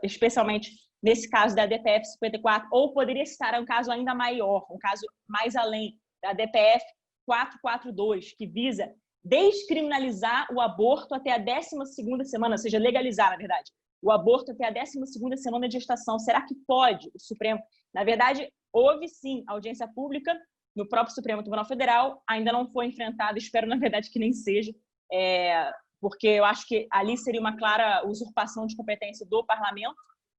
especialmente nesse caso da DPF 54, ou poderia citar um caso ainda maior, um caso mais além, da DPF 442, que visa descriminalizar o aborto até a 12ª semana, ou seja, legalizar, na verdade, o aborto até a 12ª semana de gestação. Será que pode o Supremo? Na verdade, houve sim audiência pública no próprio Supremo Tribunal Federal, ainda não foi enfrentada, espero, na verdade, que nem seja, porque eu acho que ali seria uma clara usurpação de competência do parlamento,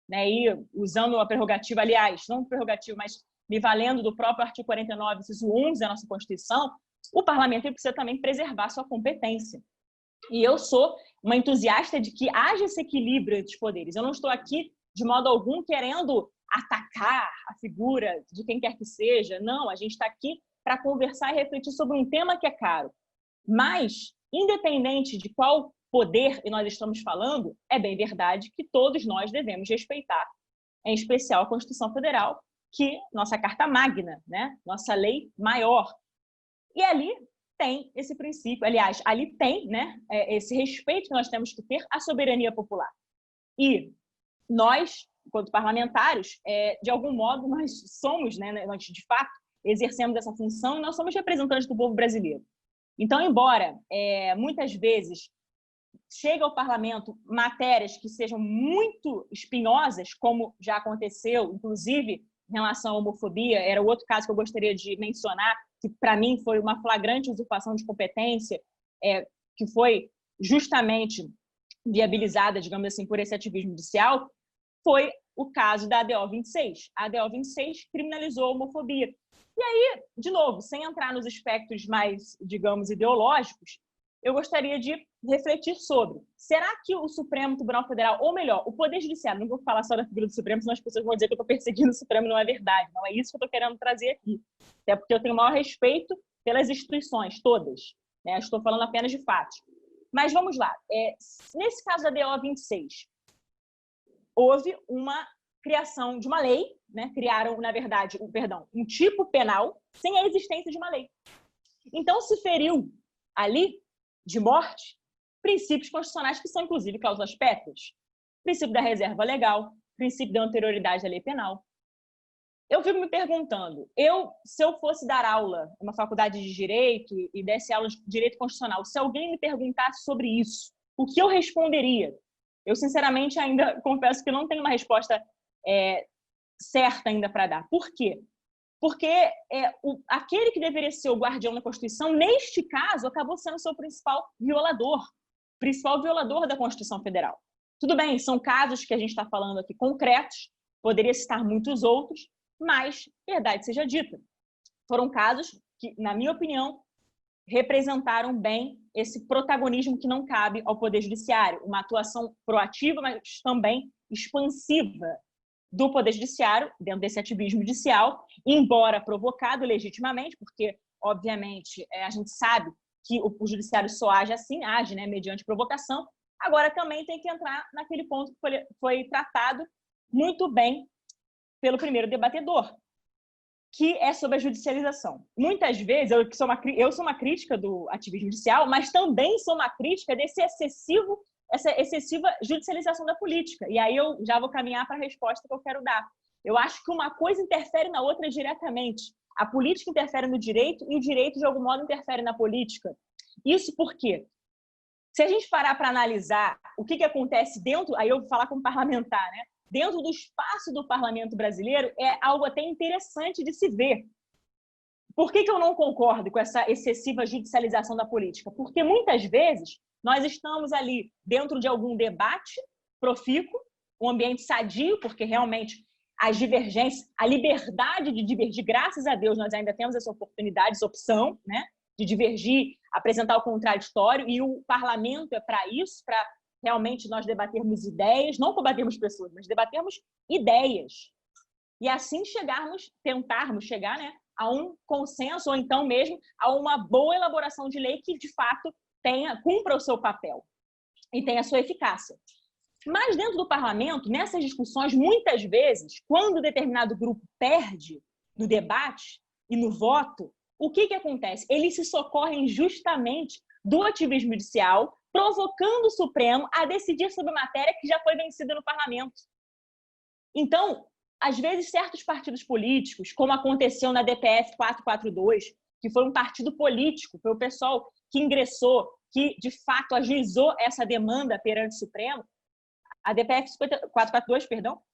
né, e usando a prerrogativa, aliás, não prerrogativa, mas me valendo do próprio artigo 49, inciso 11 da nossa Constituição, o parlamento precisa também preservar sua competência. E eu sou uma entusiasta de que haja esse equilíbrio entre os poderes. Eu não estou aqui, de modo algum, querendo atacar a figura de quem quer que seja. Não, a gente está aqui para conversar e refletir sobre um tema que é caro. Mas, independente de qual poder nós estamos falando, é bem verdade que todos nós devemos respeitar, em especial a Constituição Federal, que nossa Carta Magna, né? Nossa lei maior. E ali tem esse princípio, aliás, ali tem, né, esse respeito que nós temos que ter à soberania popular. E nós, enquanto parlamentares, de algum modo, nós somos, né, nós de fato exercemos essa função e nós somos representantes do povo brasileiro. Então, embora muitas vezes chegue ao parlamento matérias que sejam muito espinhosas, como já aconteceu, inclusive em relação à homofobia, era outro caso que eu gostaria de mencionar, que para mim foi uma flagrante usurpação de competência, que foi justamente viabilizada, digamos assim, por esse ativismo judicial, foi o caso da ADO 26. A ADO 26 criminalizou a homofobia. E aí, de novo, sem entrar nos aspectos mais, digamos, ideológicos, eu gostaria de refletir sobre, será que o Supremo Tribunal Federal, ou melhor, o Poder Judiciário, não vou falar só da figura do Supremo, senão as pessoas vão dizer que eu estou perseguindo o Supremo, não é verdade, não é isso que eu estou querendo trazer aqui. Até porque eu tenho o maior respeito pelas instituições, todas, né? Estou falando apenas de fatos. Mas vamos lá, nesse caso da DO 26, houve uma criação de uma lei, né? Criaram, na verdade, um tipo penal sem a existência de uma lei. Então, se feriu ali, de morte, princípios constitucionais que são, inclusive, cláusulas pétreas. Princípio da reserva legal, princípio da anterioridade à lei penal. Eu fico me perguntando, se eu fosse dar aula em uma faculdade de Direito e desse aula de Direito Constitucional, se alguém me perguntasse sobre isso, o que eu responderia? Eu, sinceramente, ainda confesso que não tenho uma resposta certa ainda para dar. Por quê? Porque aquele que deveria ser o guardião da Constituição, neste caso, acabou sendo o seu principal violador da Constituição Federal. Tudo bem, são casos que a gente está falando aqui concretos, poderia citar muitos outros, mas, verdade seja dita, foram casos que, na minha opinião, representaram bem esse protagonismo que não cabe ao Poder Judiciário, uma atuação proativa, mas também expansiva do Poder Judiciário, dentro desse ativismo judicial, embora provocado legitimamente, porque, obviamente, a gente sabe que o Judiciário só age assim, age, né, mediante provocação. Agora também tem que entrar naquele ponto que foi tratado muito bem pelo primeiro debatedor, que é sobre a judicialização. Muitas vezes, eu sou uma crítica do ativismo judicial, mas também sou uma crítica essa excessiva judicialização da política. E aí eu já vou caminhar para a resposta que eu quero dar. Eu acho que uma coisa interfere na outra diretamente. A política interfere no direito e o direito, de algum modo, interfere na política. Isso porque, se a gente parar para analisar o que acontece dentro, aí eu vou falar como parlamentar, né? Dentro do espaço do parlamento brasileiro, é algo até interessante de se ver. Por que eu não concordo com essa excessiva judicialização da política? Porque, muitas vezes, nós estamos ali dentro de algum debate profícuo, um ambiente sadio, porque realmente as divergências, a liberdade de divergir, graças a Deus, nós ainda temos essa oportunidade, essa opção, né, de divergir, apresentar o contraditório, e o parlamento é para isso, para realmente nós debatermos ideias, não combatermos pessoas, mas debatermos ideias. E assim tentarmos chegar, né, a um consenso, ou então mesmo a uma boa elaboração de lei que, de fato, cumpra o seu papel e tenha a sua eficácia. Mas dentro do parlamento, nessas discussões, muitas vezes, quando determinado grupo perde no debate e no voto, o que acontece? Eles se socorrem justamente do ativismo judicial, provocando o Supremo a decidir sobre matéria que já foi vencida no parlamento. Então, às vezes, certos partidos políticos, como aconteceu na DPF 442, que foi um partido político, foi o pessoal que ingressou, que, de fato, ajuizou essa demanda perante o Supremo, a DPF 442,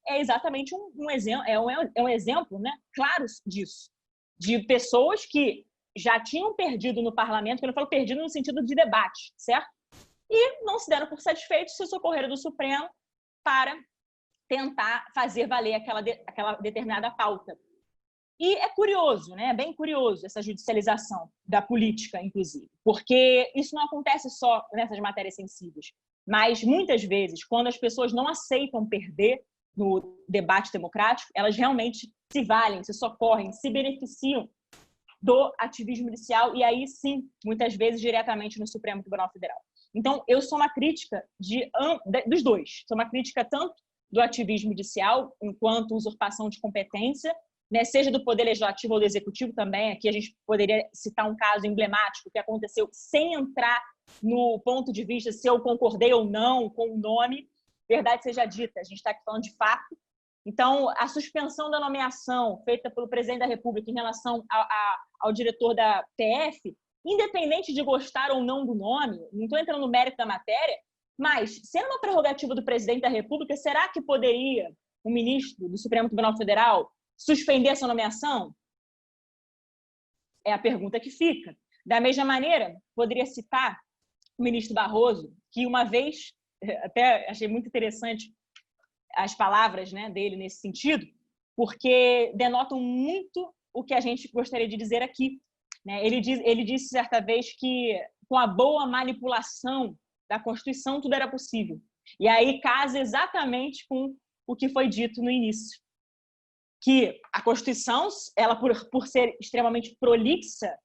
é exatamente um exemplo, né, claro disso, de pessoas que já tinham perdido no parlamento, quando eu falo perdido no sentido de debate, certo? E não se deram por satisfeitos, se socorreram do Supremo para tentar fazer valer aquela determinada pauta. E é curioso, né? É bem curioso essa judicialização da política, inclusive, porque isso não acontece só nessas matérias sensíveis, mas muitas vezes, quando as pessoas não aceitam perder no debate democrático, elas realmente se valem, se socorrem, se beneficiam do ativismo judicial, e aí sim, muitas vezes, diretamente no Supremo Tribunal Federal. Então, eu sou uma crítica dos dois. Sou uma crítica tanto do ativismo judicial, enquanto usurpação de competência, né, seja do Poder Legislativo ou do Executivo também. Aqui a gente poderia citar um caso emblemático que aconteceu sem entrar no ponto de vista se eu concordei ou não com o nome. Verdade seja dita, a gente está aqui falando de fato. Então, a suspensão da nomeação feita pelo presidente da República em relação ao diretor da PF, independente de gostar ou não do nome, não estou entrando no mérito da matéria, mas, sendo uma prerrogativa do presidente da República, será que poderia o ministro do Supremo Tribunal Federal suspender essa nomeação? É a pergunta que fica. Da mesma maneira, poderia citar o ministro Barroso, que uma vez, até achei muito interessante as palavras, né, dele nesse sentido, porque denotam muito o que a gente gostaria de dizer aqui, né? Ele disse certa vez que, com a boa manipulação da Constituição, tudo era possível. E aí casa exatamente com o que foi dito no início, que a Constituição, ela por ser extremamente prolixa,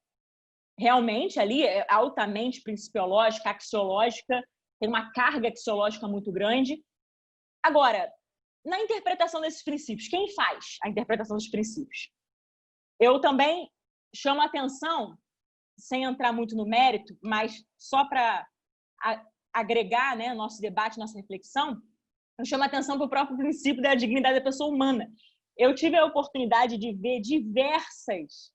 realmente ali é altamente principiológica, axiológica, tem uma carga axiológica muito grande. Agora, na interpretação desses princípios, quem faz a interpretação dos princípios? Eu também chamo a atenção, sem entrar muito no mérito, mas só para agregar, né, nosso debate, nossa reflexão, eu chamo a atenção para o próprio princípio da dignidade da pessoa humana. Eu tive a oportunidade de ver diversas,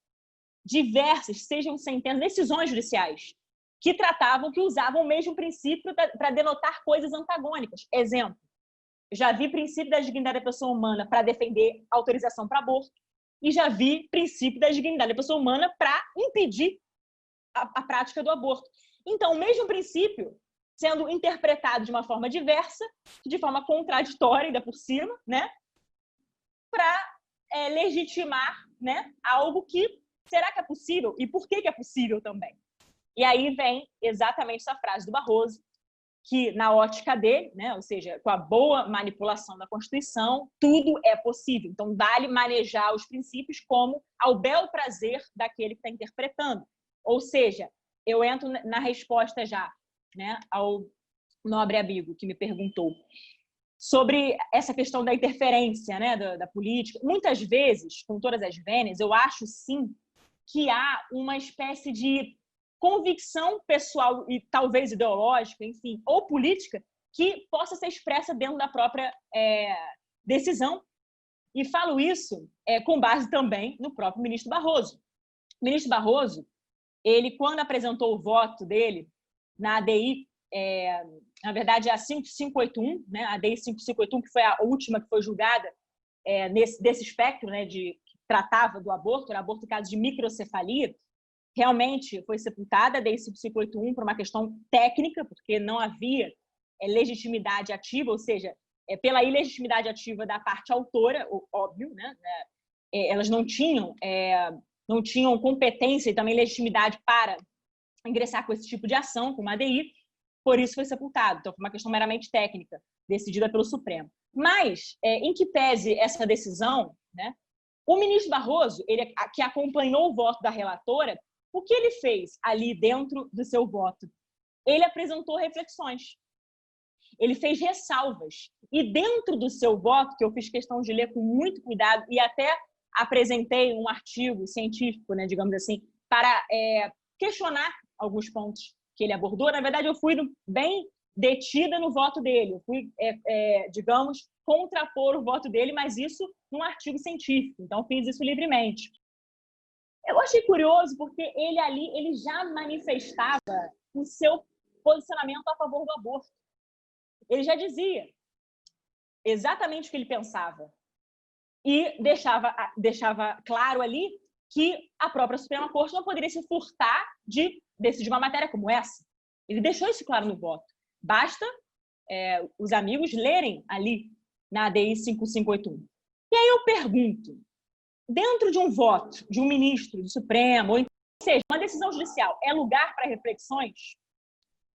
sejam centenas, decisões judiciais que usavam o mesmo princípio para denotar coisas antagônicas. Exemplo, já vi princípio da dignidade da pessoa humana para defender autorização para aborto e já vi princípio da dignidade da pessoa humana para impedir a prática do aborto. Então, o mesmo princípio sendo interpretado de uma forma diversa, de forma contraditória ainda por cima, né, para legitimar, né, algo que será que é possível e por que é possível também. E aí vem exatamente essa frase do Barroso, que na ótica dele, né, ou seja, com a boa manipulação da Constituição, tudo é possível. Então, dá-lhe manejar os princípios como ao bel prazer daquele que está interpretando. Ou seja, eu entro na resposta já, né, ao nobre amigo que me perguntou sobre essa questão da interferência, né, da política. Muitas vezes, com todas as vênias, eu acho, sim, que há uma espécie de convicção pessoal e talvez ideológica, enfim, ou política, que possa ser expressa dentro da própria decisão. E falo isso com base também no próprio ministro Barroso. O ministro Barroso, ele, quando apresentou o voto dele na ADI, na verdade, a 5581, né, a ADI 5581, que foi a última que foi julgada desse espectro, né, que tratava do aborto, era aborto em caso de microcefalia, realmente foi sepultada a ADI 5581 por uma questão técnica, porque não havia legitimidade ativa, ou seja, pela ilegitimidade ativa da parte autora, óbvio, né, elas não tinham competência e também legitimidade para ingressar com esse tipo de ação, com uma ADI, por isso foi sepultado. Então, foi uma questão meramente técnica, decidida pelo Supremo. Mas, em que pese essa decisão, né, o ministro Barroso, ele, que acompanhou o voto da relatora, o que ele fez ali dentro do seu voto? Ele apresentou reflexões. Ele fez ressalvas. E dentro do seu voto, que eu fiz questão de ler com muito cuidado e até apresentei um artigo científico, né, digamos assim, para questionar alguns pontos que ele abordou. Na verdade, eu fui bem detida no voto dele. Eu fui, digamos, contrapor o voto dele, mas isso num artigo científico. Então, fiz isso livremente. Eu achei curioso porque ele já manifestava o seu posicionamento a favor do aborto. Ele já dizia exatamente o que ele pensava. E deixava claro ali que a própria Suprema Corte não poderia se furtar de decidir uma matéria como essa. Ele deixou isso claro no voto. Basta os amigos lerem ali na ADI 5581. E aí eu pergunto, dentro de um voto de um ministro do Supremo, ou seja, uma decisão judicial, é lugar para reflexões?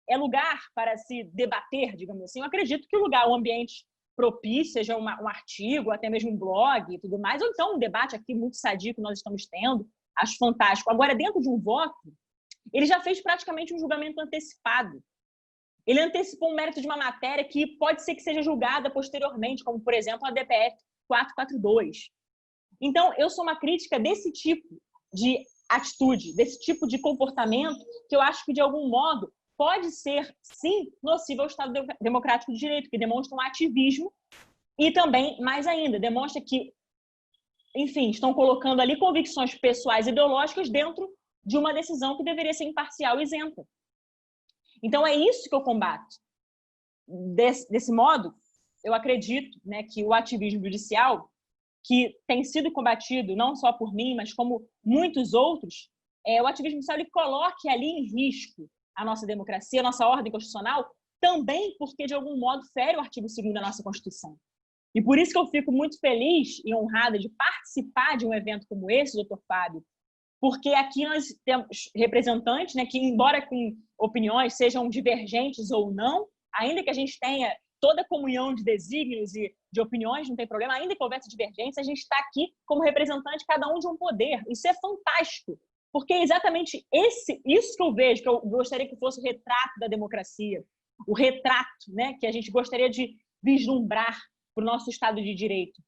É lugar para se debater, digamos assim? Eu acredito que o ambiente propício, seja um artigo, até mesmo um blog e tudo mais, ou então um debate aqui muito sadio que nós estamos tendo, acho fantástico. Agora, dentro de um voto, ele já fez praticamente um julgamento antecipado. Ele antecipou um mérito de uma matéria que pode ser que seja julgada posteriormente, como, por exemplo, a DPF 442. Então, eu sou uma crítica desse tipo de atitude, desse tipo de comportamento, que eu acho que, de algum modo, pode ser, sim, nocivo ao Estado Democrático de Direito, que demonstra um ativismo e também, mais ainda, demonstra que, enfim, estão colocando ali convicções pessoais e ideológicas dentro de uma decisão que deveria ser imparcial e isenta. Então, é isso que eu combato. Desse modo, eu acredito, né, que o ativismo judicial, que tem sido combatido não só por mim, mas como muitos outros, o ativismo judicial ele coloque ali em risco a nossa democracia, a nossa ordem constitucional, também porque, de algum modo, fere o artigo 2º da nossa Constituição. E por isso que eu fico muito feliz e honrada de participar de um evento como esse, doutor Fábio, porque aqui nós temos representantes, né, que, embora com opiniões sejam divergentes ou não, ainda que a gente tenha toda a comunhão de desígnios e de opiniões, não tem problema, ainda que houvesse divergência, a gente está aqui como representante, cada um de um poder. Isso é fantástico, porque é exatamente isso que eu vejo, que eu gostaria que fosse o retrato da democracia, o retrato, né, que a gente gostaria de vislumbrar para o nosso Estado de Direito.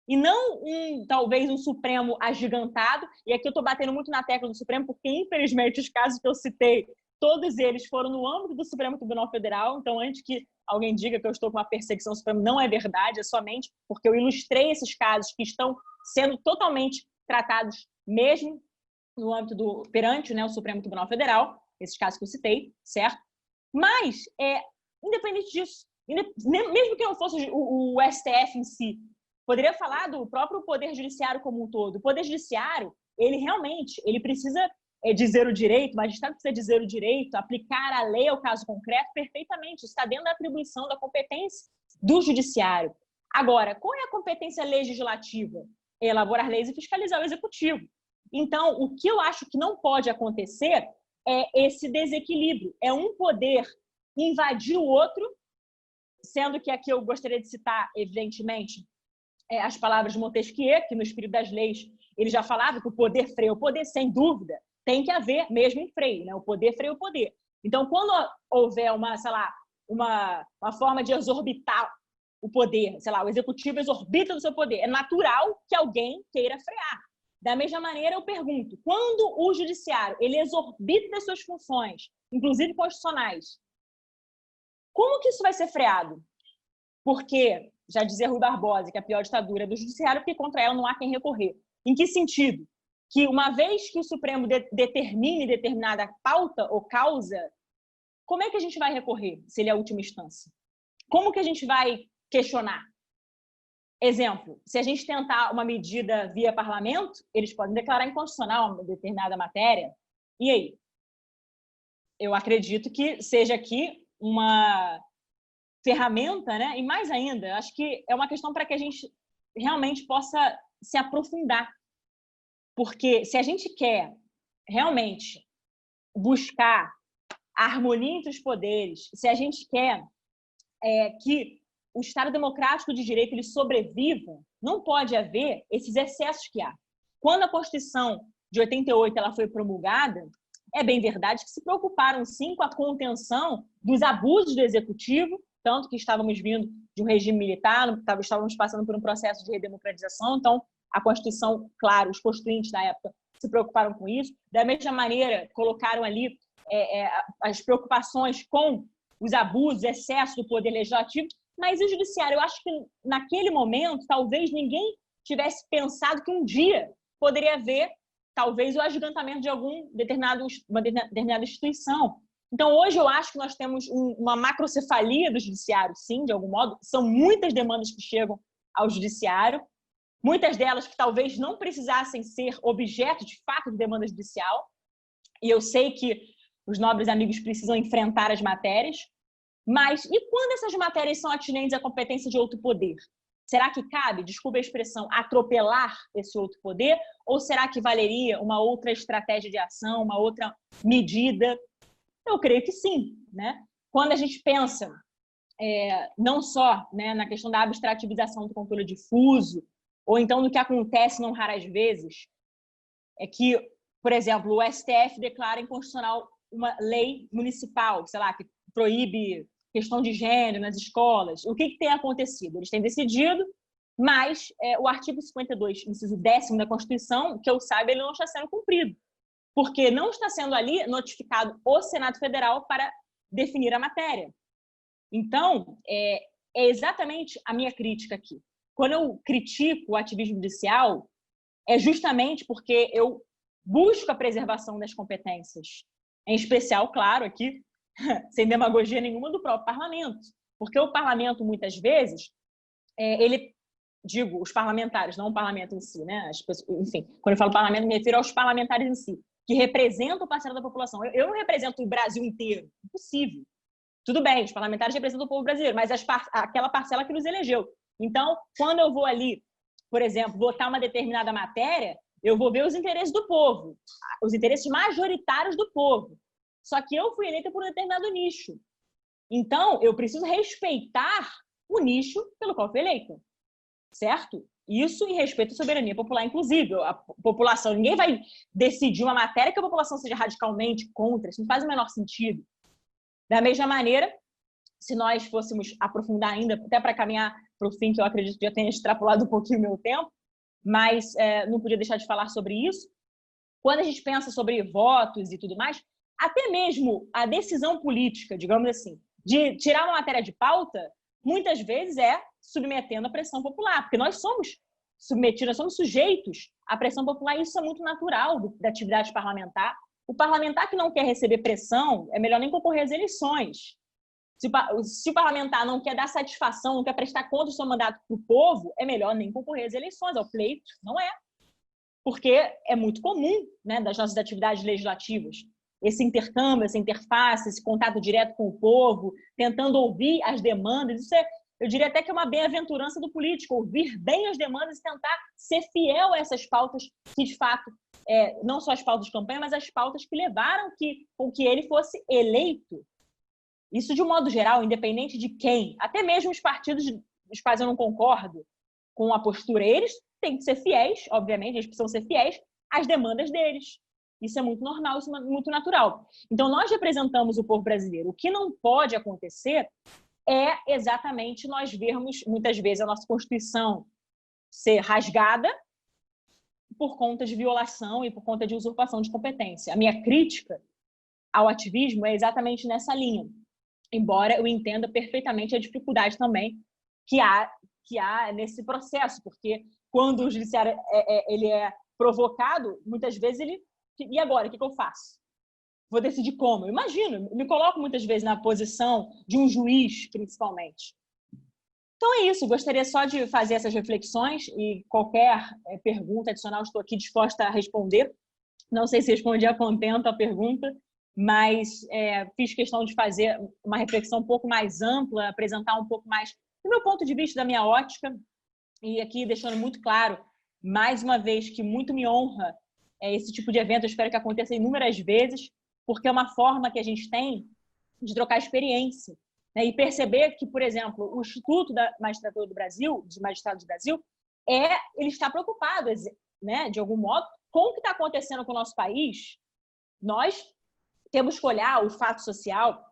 E não talvez um Supremo agigantado, e aqui eu estou batendo muito na tecla do Supremo, porque, infelizmente, os casos que eu citei, todos eles foram no âmbito do Supremo Tribunal Federal. Então, antes que alguém diga que eu estou com uma perseguição ao Supremo, não é verdade, é somente porque eu ilustrei esses casos que estão sendo totalmente tratados mesmo no âmbito perante, né, o Supremo Tribunal Federal, esses casos que eu citei, certo? Mas, independente disso, mesmo que não fosse o STF em si, poderia falar do próprio Poder Judiciário como um todo. O Poder Judiciário, ele precisa dizer o direito, o magistrado precisa dizer o direito, aplicar a lei ao caso concreto perfeitamente. Isso está dentro da atribuição da competência do Judiciário. Agora, qual é a competência legislativa? Elaborar leis e fiscalizar o Executivo. Então, o que eu acho que não pode acontecer é esse desequilíbrio. É um poder invadir o outro, sendo que aqui eu gostaria de citar, evidentemente, as palavras de Montesquieu, que no Espírito das Leis ele já falava que o poder freia o poder, sem dúvida, tem que haver mesmo um freio, né? O poder freia o poder. Então, quando houver uma forma de exorbitar o poder, sei lá, o executivo exorbita do seu poder, é natural que alguém queira frear. Da mesma maneira, eu pergunto, quando o judiciário ele exorbita das suas funções, inclusive constitucionais, como que isso vai ser freado? Porque, já dizia Rui Barbosa, que a pior ditadura é do judiciário, porque contra ela não há quem recorrer. Em que sentido? Que uma vez que o Supremo determine determinada pauta ou causa, como é que a gente vai recorrer, se ele é a última instância? Como que a gente vai questionar? Exemplo, se a gente tentar uma medida via parlamento, eles podem declarar inconstitucional uma determinada matéria. E aí? Eu acredito que seja aqui uma ferramenta, né? E mais ainda, acho que é uma questão para que a gente realmente possa se aprofundar. Porque se a gente quer realmente buscar a harmonia entre os poderes, se a gente quer que o Estado democrático de direito ele sobreviva, não pode haver esses excessos que há. Quando a Constituição de 88 ela foi promulgada, é bem verdade que se preocuparam, sim, com a contenção dos abusos do Executivo, tanto que estávamos vindo de um regime militar, estávamos passando por um processo de redemocratização, então a Constituição, claro, os constituintes da época se preocuparam com isso. Da mesma maneira, colocaram ali as preocupações com os abusos, excesso do poder legislativo, mas o judiciário, eu acho que naquele momento, talvez ninguém tivesse pensado que um dia poderia haver, talvez, o agigantamento de uma determinada instituição. Então, hoje eu acho que nós temos uma macrocefalia do judiciário, sim, de algum modo. São muitas demandas que chegam ao judiciário, muitas delas que talvez não precisassem ser objeto, de fato, de demanda judicial. E eu sei que os nobres amigos precisam enfrentar as matérias, mas e quando essas matérias são atinentes à competência de outro poder? Será que cabe, desculpa a expressão, atropelar esse outro poder? Ou será que valeria uma outra estratégia de ação, uma outra medida? Eu creio que sim, né? Quando a gente pensa não só, né, na questão da abstrativização do controle difuso, ou então no que acontece não raras vezes, é que, por exemplo, o STF declara inconstitucional uma lei municipal, sei lá, que proíbe questão de gênero nas escolas. O que tem acontecido? Eles têm decidido, mas o artigo 52, inciso 10º da Constituição, que eu saiba, ele não está sendo cumprido, porque não está sendo ali notificado o Senado Federal para definir a matéria. Então, é exatamente a minha crítica aqui. Quando eu critico o ativismo judicial, é justamente porque eu busco a preservação das competências, em especial, claro, aqui, sem demagogia nenhuma, do próprio parlamento. Porque o parlamento, muitas vezes, os parlamentares, não o parlamento em si, né? As pessoas, enfim, quando eu falo parlamento, me refiro aos parlamentares em si, que representam parcela da população. Eu não represento o Brasil inteiro, impossível. Tudo bem, os parlamentares representam o povo brasileiro, mas aquela parcela que nos elegeu. Então, quando eu vou ali, por exemplo, votar uma determinada matéria, eu vou ver os interesses do povo, os interesses majoritários do povo. Só que eu fui eleita por um determinado nicho. Então, eu preciso respeitar o nicho pelo qual fui eleita. Certo? Isso em respeito à soberania popular, inclusive. A população, ninguém vai decidir uma matéria que a população seja radicalmente contra. Isso não faz o menor sentido. Da mesma maneira, se nós fôssemos aprofundar ainda, até para caminhar para o fim, que eu acredito que já tenha extrapolado um pouquinho o meu tempo, mas não podia deixar de falar sobre isso. Quando a gente pensa sobre votos e tudo mais, até mesmo a decisão política, digamos assim, de tirar uma matéria de pauta, muitas vezes é submetendo a pressão popular, porque nós somos submetidos, nós somos sujeitos à pressão popular, e isso é muito natural da atividade parlamentar. O parlamentar que não quer receber pressão, é melhor nem concorrer às eleições. Se o parlamentar não quer dar satisfação, não quer prestar conta do seu mandato para o povo, é melhor nem concorrer às eleições, ao pleito. Não é. Porque é muito comum, né, das nossas atividades legislativas, esse intercâmbio, essa interface, esse contato direto com o povo, tentando ouvir as demandas. Isso eu diria até que é uma bem-aventurança do político, ouvir bem as demandas e tentar ser fiel a essas pautas que, de fato, não só as pautas de campanha, mas as pautas que levaram com que ele fosse eleito. Isso de um modo geral, independente de quem, até mesmo os partidos dos quais eu não concordo com a postura, eles têm que ser fiéis, obviamente, eles precisam ser fiéis às demandas deles. Isso é muito normal, isso é muito natural. Então, nós representamos o povo brasileiro. O que não pode acontecer é exatamente nós vermos, muitas vezes, a nossa Constituição ser rasgada por conta de violação e por conta de usurpação de competência. A minha crítica ao ativismo é exatamente nessa linha, embora eu entenda perfeitamente a dificuldade também que há nesse processo, porque quando o judiciário ele é provocado, muitas vezes ele... E agora, o que eu faço? Vou decidir como? Eu imagino, me coloco muitas vezes na posição de um juiz, principalmente. Então é isso, gostaria só de fazer essas reflexões e qualquer pergunta adicional estou aqui disposta a responder. Não sei se respondi a contento a pergunta, mas fiz questão de fazer uma reflexão um pouco mais ampla, apresentar um pouco mais do meu ponto de vista, da minha ótica, e aqui deixando muito claro, mais uma vez, que muito me honra esse tipo de evento, eu espero que aconteça inúmeras vezes, porque é uma forma que a gente tem de trocar experiência, né? E perceber que, por exemplo, o Instituto da Magistratura do Brasil, de Magistrados do Brasil, ele está preocupado, né, de algum modo, com o que está acontecendo com o nosso país. Nós temos que olhar o fato social,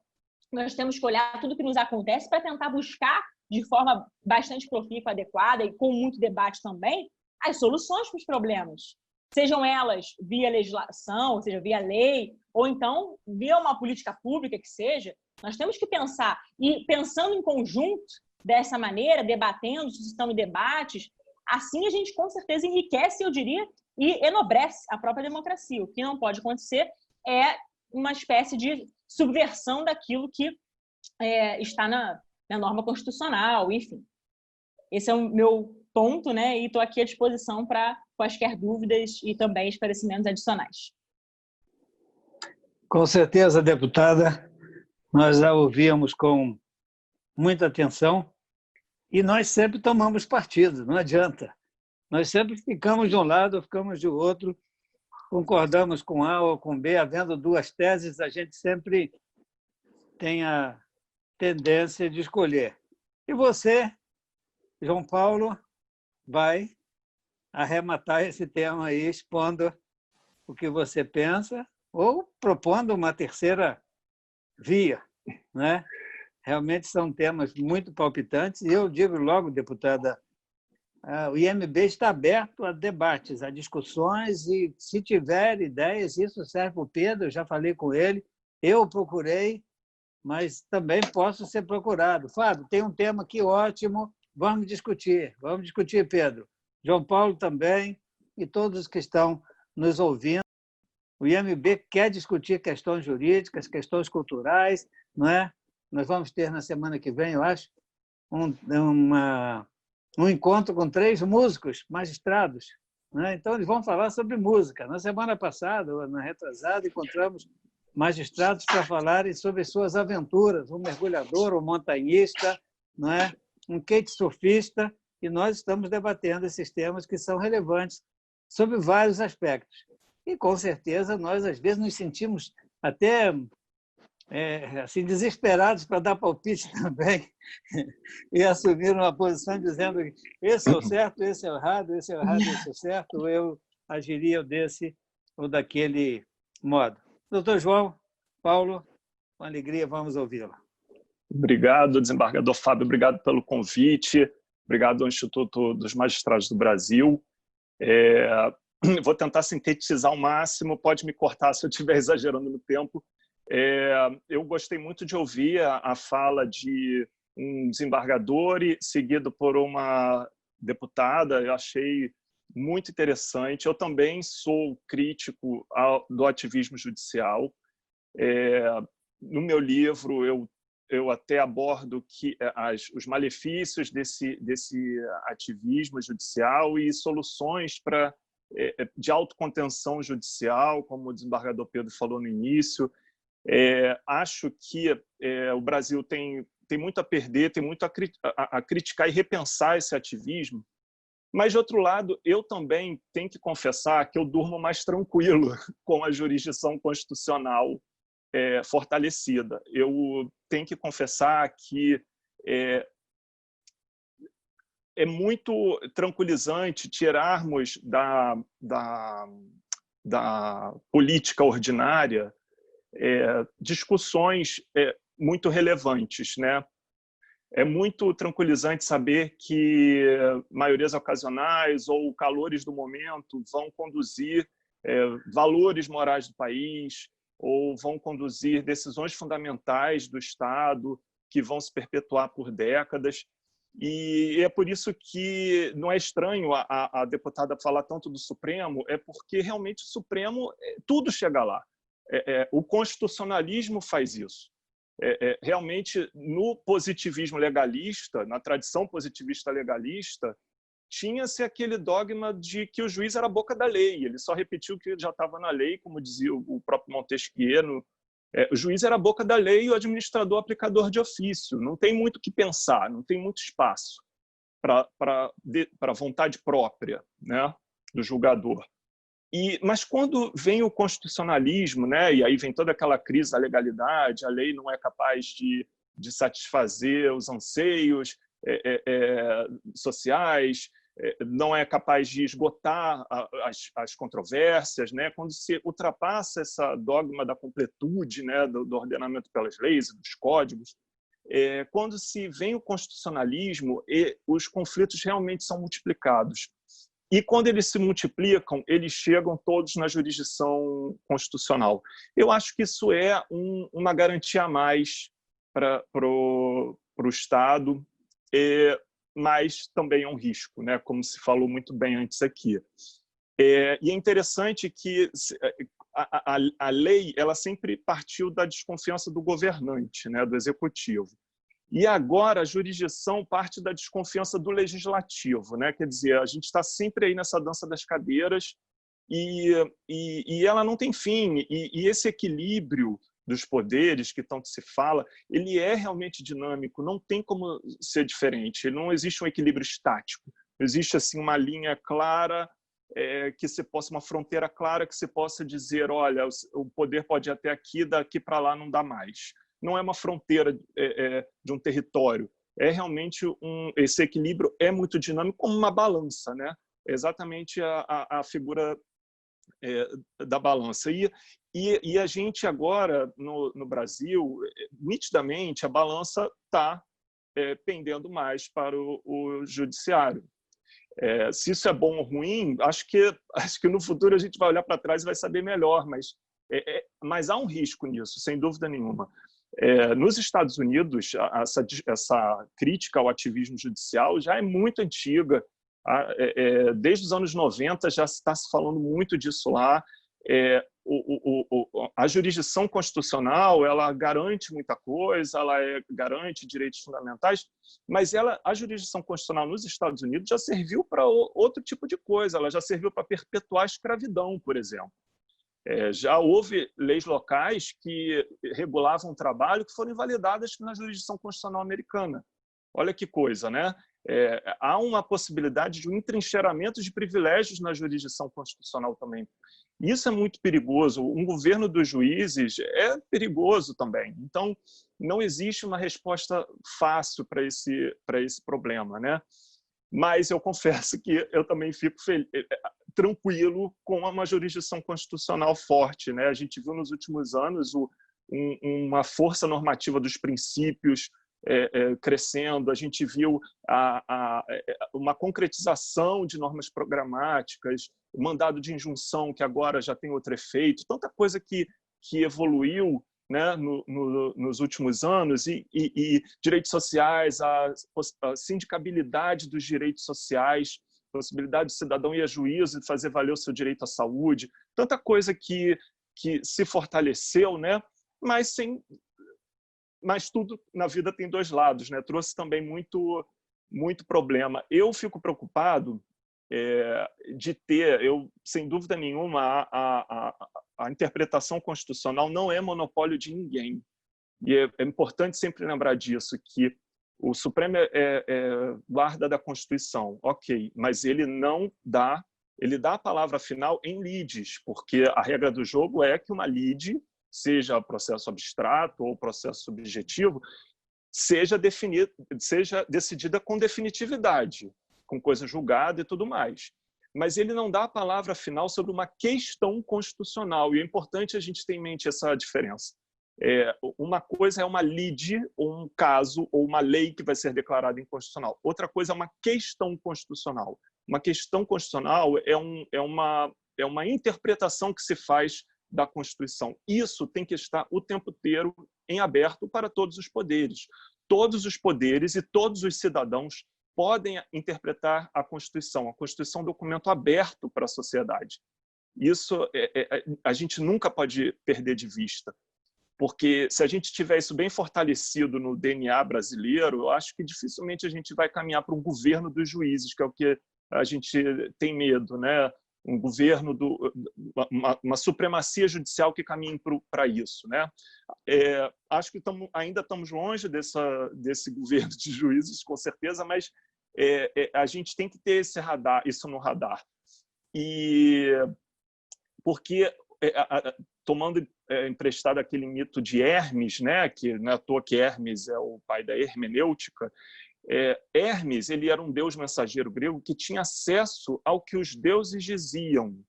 nós temos que olhar tudo que nos acontece para tentar buscar, de forma bastante profícua, adequada e com muito debate também, as soluções para os problemas. Sejam elas via legislação, ou seja, via lei, ou então via uma política pública que seja, nós temos que pensar, e pensando em conjunto dessa maneira, debatendo, suscitando debates, assim a gente com certeza enriquece, eu diria, e enobrece a própria democracia. O que não pode acontecer é uma espécie de subversão daquilo que está na norma constitucional, enfim. Esse é o meu ponto, né? E estou aqui à disposição para quaisquer dúvidas e também esclarecimentos adicionais. Com certeza, deputada, nós a ouvimos com muita atenção e nós sempre tomamos partido, não adianta. Nós sempre ficamos de um lado, ficamos de outro, concordamos com A ou com B, havendo duas teses, a gente sempre tem a tendência de escolher. E você, João Paulo, vai arrematar esse tema aí, expondo o que você pensa ou propondo uma terceira via, né? Realmente são temas muito palpitantes e eu digo logo, deputada, o IMB está aberto a debates, a discussões e, se tiver ideias, isso serve para o Pedro, eu já falei com ele, eu procurei, mas também posso ser procurado. Fábio, tem um tema aqui ótimo, vamos discutir, Pedro. João Paulo também e todos que estão nos ouvindo. O IMB quer discutir questões jurídicas, questões culturais, não é? Nós vamos ter na semana que vem, eu acho, um encontro com 3 músicos magistrados, né? Então, eles vão falar sobre música. Na semana passada, na retrasada, encontramos magistrados para falarem sobre suas aventuras, um mergulhador, um montanhista, não é? Um kitesurfista, e nós estamos debatendo esses temas que são relevantes sobre vários aspectos. E, com certeza, nós, às vezes, nos sentimos até assim, desesperados para dar palpite também e assumir uma posição dizendo que esse é o certo, esse é o errado, esse é o errado, esse é o certo, ou eu agiria desse ou daquele modo. Doutor João Paulo, com alegria, vamos ouvi-lo. Obrigado, desembargador Fábio, obrigado pelo convite, obrigado ao Instituto dos Magistrados do Brasil. Vou tentar sintetizar ao máximo, pode me cortar se eu estiver exagerando no tempo. Eu gostei muito de ouvir a fala de um desembargador seguido por uma deputada, eu achei muito interessante. Eu também sou crítico do ativismo judicial. No meu livro, eu até abordo os malefícios desse ativismo judicial e soluções de autocontenção judicial, como o desembargador Pedro falou no início. Acho que o Brasil tem muito a perder, tem muito a criticar e repensar esse ativismo, Mas, de outro lado, eu também tenho que confessar que eu durmo mais tranquilo com a jurisdição constitucional fortalecida. Eu tenho que confessar que é muito tranquilizante tirarmos da política ordinária discussões muito relevantes, né? É muito tranquilizante saber que maiorias ocasionais ou calores do momento vão conduzir valores morais do país ou vão conduzir decisões fundamentais do Estado que vão se perpetuar por décadas. E é por isso que não é estranho a deputada falar tanto do Supremo, é porque realmente o Supremo, tudo chega lá. O constitucionalismo faz isso. Realmente, no positivismo legalista, na tradição positivista legalista, tinha-se aquele dogma de que o juiz era a boca da lei. Ele só repetiu o que já estava na lei, como dizia o próprio Montesquieu. O juiz era a boca da lei e o administrador aplicador de ofício. Não tem muito o que pensar, não tem muito espaço para vontade própria, né, do julgador. Mas quando vem o constitucionalismo, né, e aí vem toda aquela crise da legalidade, a lei não é capaz de satisfazer os anseios sociais, não é capaz de esgotar as controvérsias, né? Quando se ultrapassa essa dogma da completude, né, do ordenamento pelas leis, dos códigos, quando se vem o constitucionalismo, os conflitos realmente são multiplicados. E quando eles se multiplicam, eles chegam todos na jurisdição constitucional. Eu acho que isso é uma garantia a mais para o Estado, mas também é um risco, né? Como se falou muito bem antes aqui. E é interessante que a lei ela sempre partiu da desconfiança do governante, né? Do executivo. E agora a jurisdição parte da desconfiança do legislativo, né? Quer dizer, a gente está sempre aí nessa dança das cadeiras e ela não tem fim. E esse equilíbrio dos poderes que tanto se fala, ele é realmente dinâmico, não tem como ser diferente. Não existe um equilíbrio estático. Existe assim uma linha clara, uma fronteira clara que se possa dizer, olha, o poder pode ir até aqui, daqui para lá não dá mais. Não é uma fronteira de um território. É realmente esse equilíbrio é muito dinâmico, como uma balança, né? É exatamente a figura da balança. E a gente agora, no Brasil, nitidamente, a balança está pendendo mais para o judiciário. Se isso é bom ou ruim, acho que no futuro a gente vai olhar para trás e vai saber melhor, mas há um risco nisso, sem dúvida nenhuma. Nos Estados Unidos, essa crítica ao ativismo judicial já é muito antiga. Desde os anos 90 já está se falando muito disso lá. A jurisdição constitucional ela garante muita coisa, ela garante direitos fundamentais, mas a jurisdição constitucional nos Estados Unidos já serviu para outro tipo de coisa, ela já serviu para perpetuar a escravidão, por exemplo. Já houve leis locais que regulavam o trabalho que foram invalidadas na jurisdição constitucional americana. Olha que coisa, né? Há uma possibilidade de um entrincheiramento de privilégios na jurisdição constitucional também. Isso é muito perigoso. Um governo dos juízes é perigoso também. Então, não existe uma resposta fácil para esse problema, né? Mas eu confesso que eu também fico tranquilo com uma jurisdição constitucional forte, né? A gente viu nos últimos anos uma força normativa dos princípios crescendo, a gente viu uma concretização de normas programáticas, o mandado de injunção, que agora já tem outro efeito, tanta coisa que evoluiu, né, nos últimos anos, e direitos sociais, a sindicabilidade dos direitos sociais, possibilidade do cidadão ir a juízo e fazer valer o seu direito à saúde, tanta coisa que se fortaleceu, né, mas tudo na vida tem dois lados, né? Trouxe também muito problema. Eu fico preocupado de ter, sem dúvida nenhuma, a interpretação constitucional não é monopólio de ninguém. E é importante sempre lembrar disso, que o Supremo guarda da Constituição, ok, mas ele não dá, ele dá a palavra final em lides, porque a regra do jogo é que uma lide, seja processo abstrato ou processo subjetivo, seja decidida com definitividade, com coisa julgada e tudo mais. Mas ele não dá a palavra final sobre uma questão constitucional, e é importante a gente ter em mente essa diferença. Uma coisa é uma lide, ou um caso, ou uma lei que vai ser declarada inconstitucional. Outra coisa é uma questão constitucional. Uma questão constitucional é uma interpretação que se faz da Constituição. Isso tem que estar o tempo inteiro em aberto para todos os poderes. Todos os poderes e todos os cidadãos podem interpretar a Constituição. A Constituição é um documento aberto para a sociedade. Isso a gente nunca pode perder de vista, porque se a gente tiver isso bem fortalecido no DNA brasileiro, eu acho que dificilmente a gente vai caminhar para um governo dos juízes, que é o que a gente tem medo, né? Um governo, uma supremacia judicial que caminhe para isso, né? Acho que ainda estamos longe desse governo de juízes, com certeza, mas a gente tem que ter isso no radar. E porque, tomando emprestado aquele mito de Hermes, né? Que não é à toa que Hermes é o pai da hermenêutica, Hermes, ele era um deus mensageiro grego que tinha acesso ao que os deuses diziam,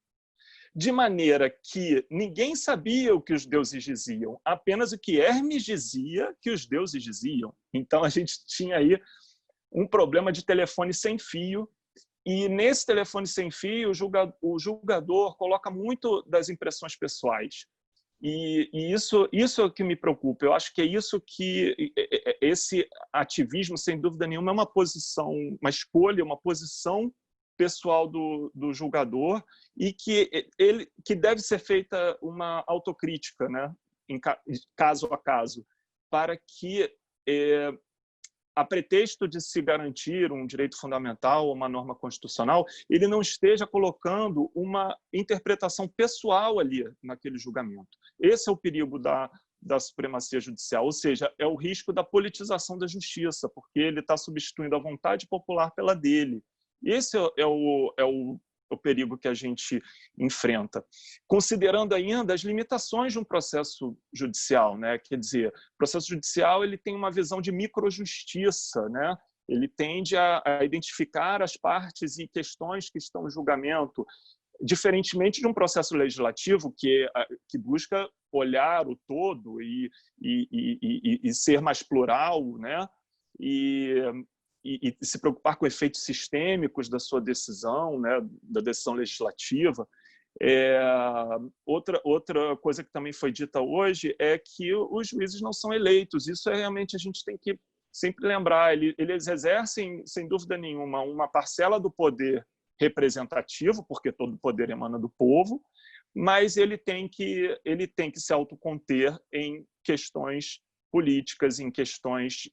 de maneira que ninguém sabia o que os deuses diziam, apenas o que Hermes dizia que os deuses diziam. Então, a gente tinha aí um problema de telefone sem fio, e nesse telefone sem fio, o julgador coloca muito das impressões pessoais. E isso é o que me preocupa. Eu acho que é isso que esse ativismo, sem dúvida nenhuma, é uma posição, uma escolha, uma posição pessoal do julgador, e que deve ser feita uma autocrítica, né, caso a caso, para que, a pretexto de se garantir um direito fundamental ou uma norma constitucional, ele não esteja colocando uma interpretação pessoal ali naquele julgamento. Esse é o perigo da supremacia judicial, ou seja, é o risco da politização da justiça, porque ele está substituindo a vontade popular pela dele. Esse é o perigo que a gente enfrenta. Considerando ainda as limitações de um processo judicial, né? Quer dizer, o processo judicial ele tem uma visão de microjustiça, né? Ele tende a identificar as partes e questões que estão em julgamento, diferentemente de um processo legislativo que busca olhar o todo e ser mais plural, né? E se preocupar com efeitos sistêmicos da sua decisão, né, da decisão legislativa. Outra coisa que também foi dita hoje é que os juízes não são eleitos. Isso realmente a gente tem que sempre lembrar. Eles exercem, sem dúvida nenhuma, uma parcela do poder representativo, porque todo o poder emana do povo, mas ele tem que se autoconter em questões políticas, em questões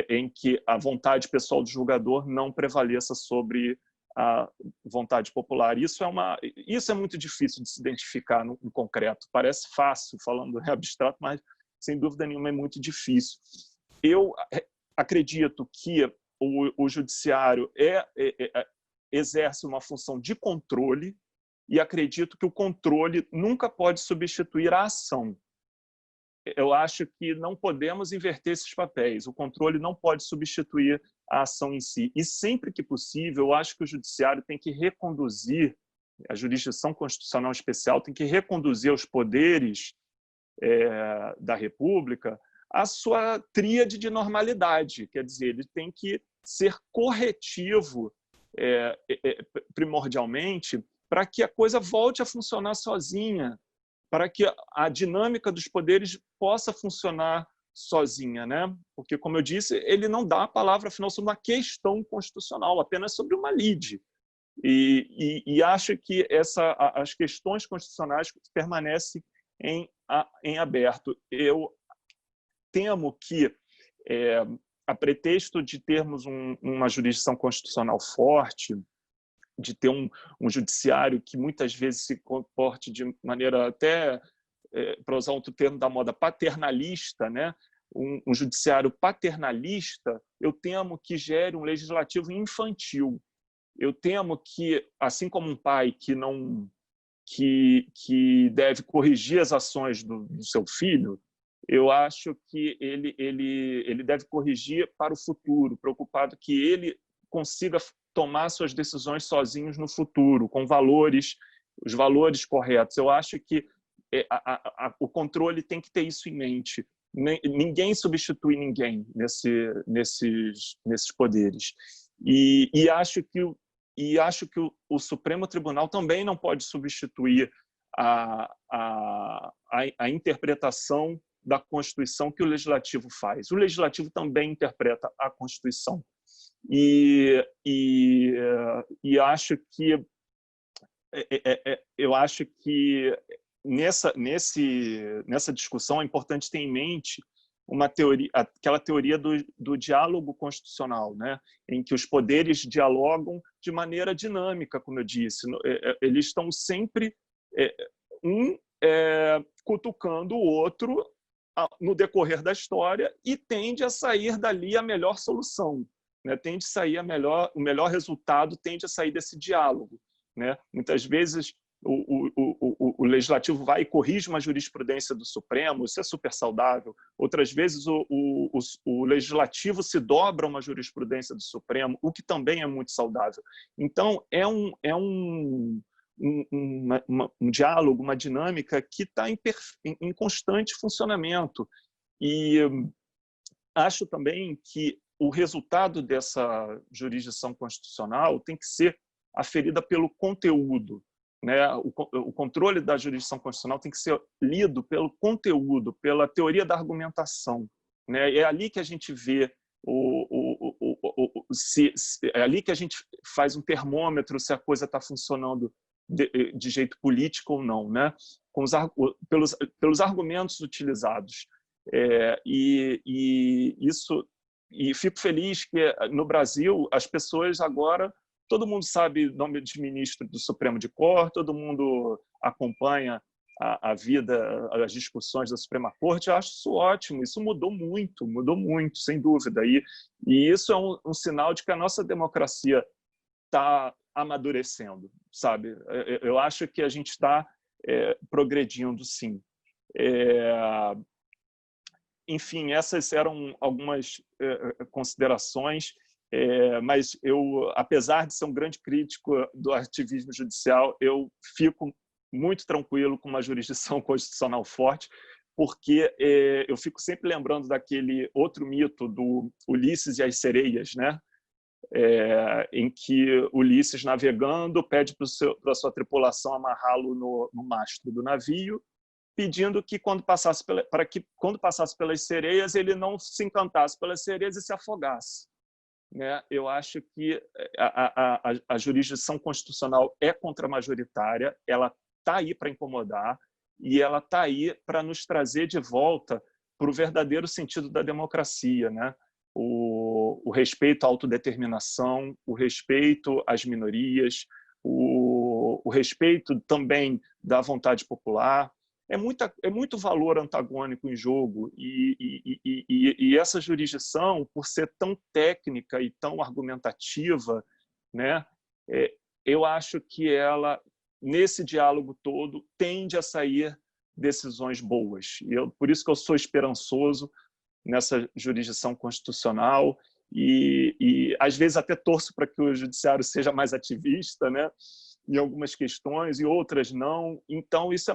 em que a vontade pessoal do julgador não prevaleça sobre a vontade popular. Isso é muito difícil de se identificar no concreto. Parece fácil, falando abstrato, mas, sem dúvida nenhuma, é muito difícil. Eu acredito que o judiciário exerce uma função de controle, e acredito que o controle nunca pode substituir a ação. Eu acho que não podemos inverter esses papéis. O controle não pode substituir a ação em si. E sempre que possível, eu acho que o judiciário tem que reconduzir, a jurisdição constitucional especial tem que reconduzir aos poderes da República a sua tríade de normalidade. Quer dizer, ele tem que ser corretivo primordialmente para que a coisa volte a funcionar sozinha, para que a dinâmica dos poderes possa funcionar sozinha, né? Porque, como eu disse, ele não dá a palavra final sobre uma questão constitucional, apenas sobre uma lide. E acho que as questões constitucionais permanecem em aberto. Eu temo que, a pretexto de termos uma jurisdição constitucional forte, de ter um judiciário que muitas vezes se comporte de maneira até, para usar outro termo da moda, paternalista, né? um judiciário paternalista, eu temo que gere um legislativo infantil. Eu temo que, assim como um pai que deve corrigir as ações do seu filho, eu acho que ele deve corrigir para o futuro, preocupado que ele consiga tomar suas decisões sozinhos no futuro, com os valores corretos. Eu acho que o controle tem que ter isso em mente. Ninguém substitui ninguém nesses poderes. E acho que o Supremo Tribunal também não pode substituir a interpretação da Constituição que o Legislativo faz. O Legislativo também interpreta a Constituição. E acho que eu acho que nessa discussão é importante ter em mente aquela teoria do diálogo constitucional, né? Em que os poderes dialogam de maneira dinâmica, como eu disse. Eles estão sempre cutucando o outro no decorrer da história e tende a sair dali a melhor solução, né? Tende a sair o melhor resultado, tende a sair desse diálogo, né? Muitas vezes o Legislativo vai e corrige uma jurisprudência do Supremo, isso é super saudável. Outras vezes o Legislativo se dobra a uma jurisprudência do Supremo, o que também é muito saudável. Então, é um diálogo, uma dinâmica que está em constante funcionamento. E acho também que o resultado dessa jurisdição constitucional tem que ser aferida pelo conteúdo, né? O controle da jurisdição constitucional tem que ser lido pelo conteúdo, pela teoria da argumentação, né? É ali que a gente vê é ali que a gente faz um termômetro se a coisa está funcionando de jeito político ou não, né? Pelos argumentos utilizados. E fico feliz que no Brasil as pessoas agora, todo mundo sabe o nome de ministro do Supremo de Corte, todo mundo acompanha a vida, as discussões da Suprema Corte. Eu acho isso ótimo, isso mudou muito, sem dúvida. E isso é um sinal de que a nossa democracia está amadurecendo, sabe? Eu acho que a gente está progredindo, sim. Enfim, essas eram algumas considerações, mas eu, apesar de ser um grande crítico do ativismo judicial, eu fico muito tranquilo com uma jurisdição constitucional forte, porque eu fico sempre lembrando daquele outro mito do Ulisses e as sereias, né? Em que Ulisses, navegando, pede para a sua tripulação amarrá-lo no mastro do navio, pedindo que quando passasse pelas sereias ele não se encantasse pelas sereias e se afogasse, né? Eu acho que a jurisdição constitucional é contramajoritária, ela está aí para incomodar e ela está aí para nos trazer de volta para o verdadeiro sentido da democracia, né? O respeito à autodeterminação, o respeito às minorias, o respeito também da vontade popular. É muito valor antagônico em jogo e essa jurisdição, por ser tão técnica e tão argumentativa, né, eu acho que ela, nesse diálogo todo, tende a sair decisões boas. Por isso que eu sou esperançoso nessa jurisdição constitucional e às vezes até torço para que o judiciário seja mais ativista, né, em algumas questões e outras não. Então isso é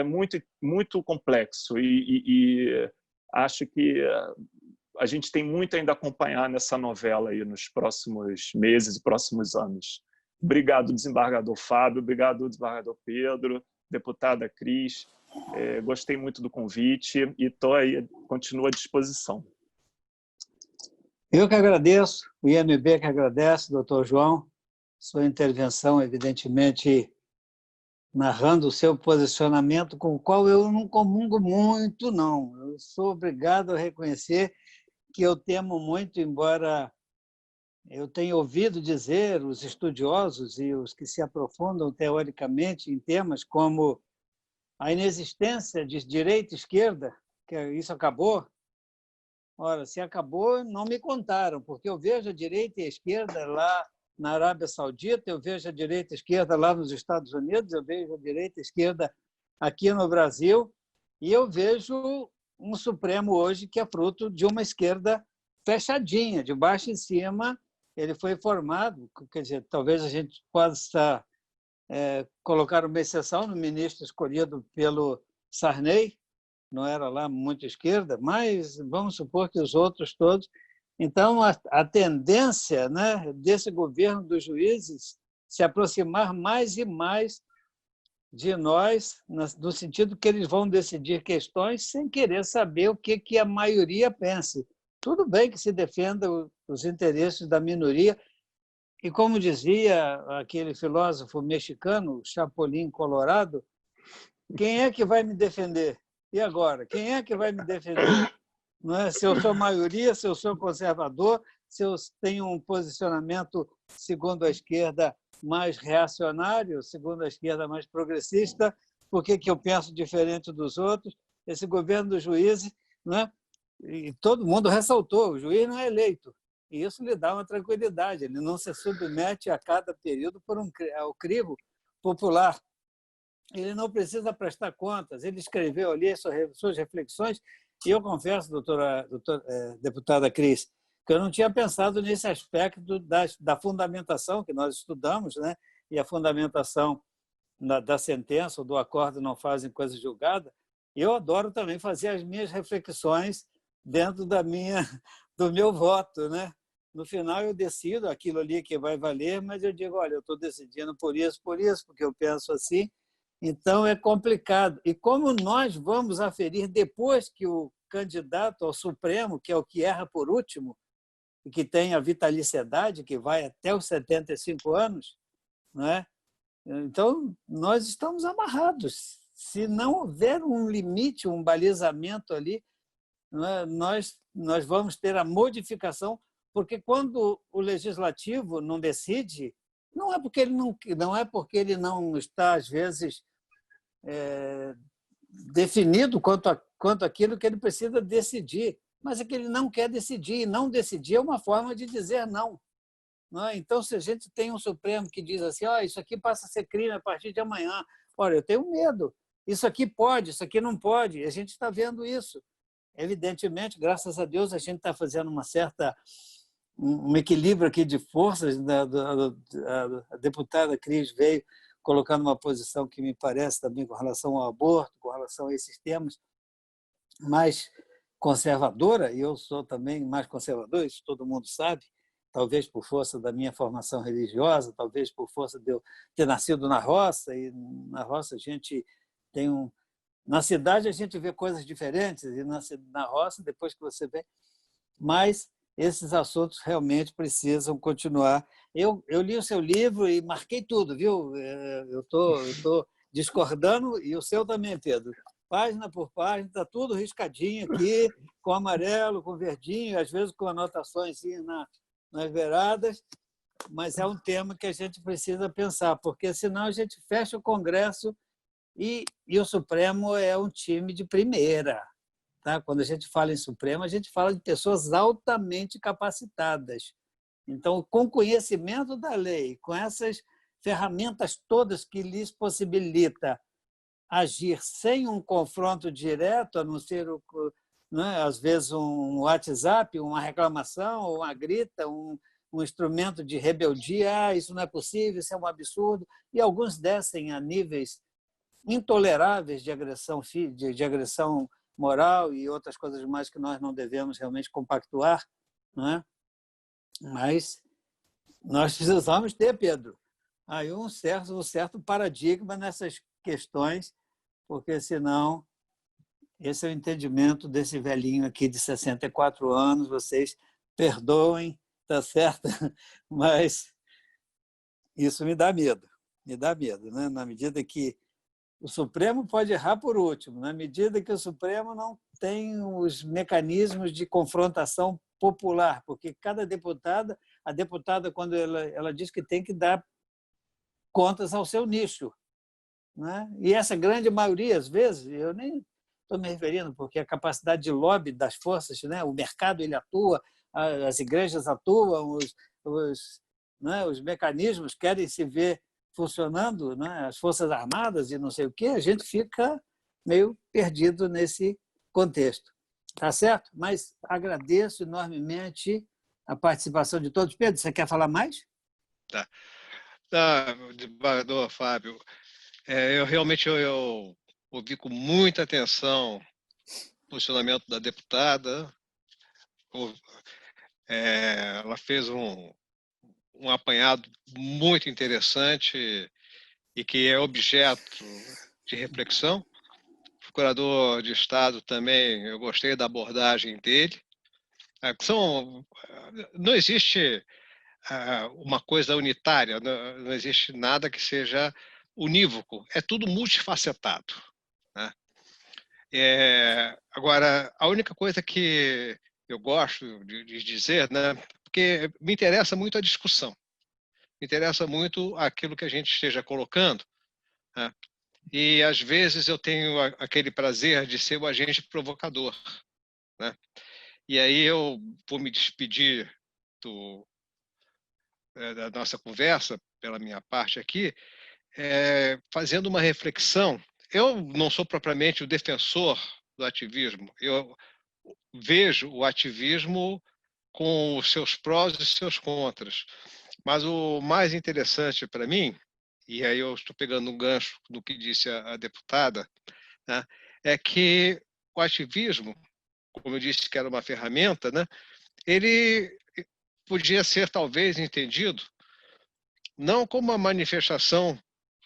muito complexo e acho que a gente tem muito ainda a acompanhar nessa novela aí nos próximos meses e próximos anos. Obrigado, desembargador Fábio, obrigado, desembargador Pedro, deputada Cris. Gostei muito do convite e estou aí, continuo à disposição. Eu que agradeço, o IMB que agradece, doutor João, sua intervenção, evidentemente, narrando o seu posicionamento, com o qual eu não comungo muito, não. Eu sou obrigado a reconhecer que eu temo muito, embora eu tenha ouvido dizer os estudiosos e os que se aprofundam teoricamente em temas como a inexistência de direita e esquerda, que isso acabou. Ora, se acabou, não me contaram, porque eu vejo a direita e a esquerda lá na Arábia Saudita, eu vejo a direita e a esquerda lá nos Estados Unidos, eu vejo a direita e a esquerda aqui no Brasil, e eu vejo um Supremo hoje que é fruto de uma esquerda fechadinha, de baixo em cima. Ele foi formado, quer dizer, talvez a gente possa colocar uma exceção no ministro escolhido pelo Sarney, não era lá muito esquerda, mas vamos supor que os outros todos. Então, a tendência, né, desse governo dos juízes se aproximar mais e mais de nós, no sentido que eles vão decidir questões sem querer saber o que a maioria pense. Tudo bem que se defenda os interesses da minoria, e como dizia aquele filósofo mexicano, Chapulín Colorado, quem é que vai me defender? E agora? Quem é que vai me defender? Não é? Se eu sou maioria, se eu sou conservador, se eu tenho um posicionamento, segundo a esquerda, mais reacionário, segundo a esquerda, mais progressista, por que eu penso diferente dos outros? Esse governo dos juízes, não é? E todo mundo ressaltou, o juiz não é eleito. E isso lhe dá uma tranquilidade, ele não se submete a cada período ao crivo popular. Ele não precisa prestar contas, ele escreveu ali suas reflexões, e eu confesso, deputada Cris, que eu não tinha pensado nesse aspecto da fundamentação que nós estudamos, né? E a fundamentação da sentença ou do acordo não fazem coisa julgada. Eu adoro também fazer as minhas reflexões dentro do meu voto, né? No final eu decido aquilo ali que vai valer, mas eu digo, olha, eu estou decidindo por isso, porque eu penso assim. Então é complicado. E como nós vamos aferir depois que o candidato ao Supremo, que é o que erra por último, e que tem a vitaliciedade, que vai até os 75 anos, não é? Então, nós estamos amarrados. Se não houver um limite, um balizamento ali, não é? Nós vamos ter a modificação, porque quando o legislativo não decide, não é porque ele não está, às vezes, definido quanto àquilo que ele precisa decidir, mas é que ele não quer decidir, e não decidir é uma forma de dizer não. Não é? Então, se a gente tem um Supremo que diz assim, isso aqui passa a ser crime a partir de amanhã, olha, eu tenho medo, isso aqui pode, isso aqui não pode, e a gente está vendo isso. Evidentemente, graças a Deus, a gente está fazendo um equilíbrio aqui de forças. A deputada Cris veio colocando uma posição que me parece também com relação ao aborto, com relação a esses temas, mais conservadora, e eu sou também mais conservador, isso todo mundo sabe, talvez por força da minha formação religiosa, talvez por força de eu ter nascido na roça, e na roça a gente tem na cidade a gente vê coisas diferentes, e na roça, depois que você vê, mas esses assuntos realmente precisam continuar. Eu li o seu livro e marquei tudo, viu? Eu estou discordando, e o seu também, Pedro. Página por página, está tudo riscadinho aqui, com amarelo, com verdinho, às vezes com anotações nas beiradas, mas é um tema que a gente precisa pensar, porque senão a gente fecha o Congresso e o Supremo é um time de primeira. Tá? Quando a gente fala em Supremo, a gente fala de pessoas altamente capacitadas. Então, com conhecimento da lei, com essas ferramentas todas que lhes possibilita agir sem um confronto direto, a não ser, né, às vezes, um WhatsApp, uma reclamação, uma grita, um instrumento de rebeldia, isso não é possível, isso é um absurdo, e alguns descem a níveis intoleráveis de agressão moral e outras coisas mais que nós não devemos realmente compactuar, não é? Mas nós precisamos ter, Pedro, aí um certo paradigma nessas questões, porque senão esse é o entendimento desse velhinho aqui de 64 anos, vocês perdoem, tá certo? Mas isso me dá medo, né? Na medida que o Supremo pode errar por último, na medida que o Supremo não tem os mecanismos de confrontação popular, porque cada deputada, a deputada, quando ela diz que tem que dar contas ao seu nicho, né? E essa grande maioria, às vezes, eu nem estou me referindo porque a capacidade de lobby das forças, né? O mercado ele atua, as igrejas atuam, os mecanismos querem se ver funcionando, né? As Forças Armadas e não sei o quê, a gente fica meio perdido nesse contexto. Tá certo? Mas agradeço enormemente a participação de todos. Pedro, você quer falar mais? Tá. Desembargador Fábio, eu realmente eu ouvi com muita atenção o posicionamento da deputada. Ela fez um apanhado muito interessante e que é objeto de reflexão. O procurador de Estado também, eu gostei da abordagem dele. Não existe uma coisa unitária, não existe nada que seja unívoco, é tudo multifacetado, né? Agora, a única coisa que eu gosto de dizer, né, porque me interessa muito a discussão, me interessa muito aquilo que a gente esteja colocando, né? E às vezes eu tenho aquele prazer de ser o agente provocador, né? E aí eu vou me despedir da nossa conversa, pela minha parte aqui, fazendo uma reflexão. Eu não sou propriamente o defensor do ativismo, eu vejo o ativismo com os seus prós e seus contras, mas o mais interessante para mim, e aí eu estou pegando um gancho do que disse a deputada, né, é que o ativismo, como eu disse que era uma ferramenta, né, ele podia ser talvez entendido não como uma manifestação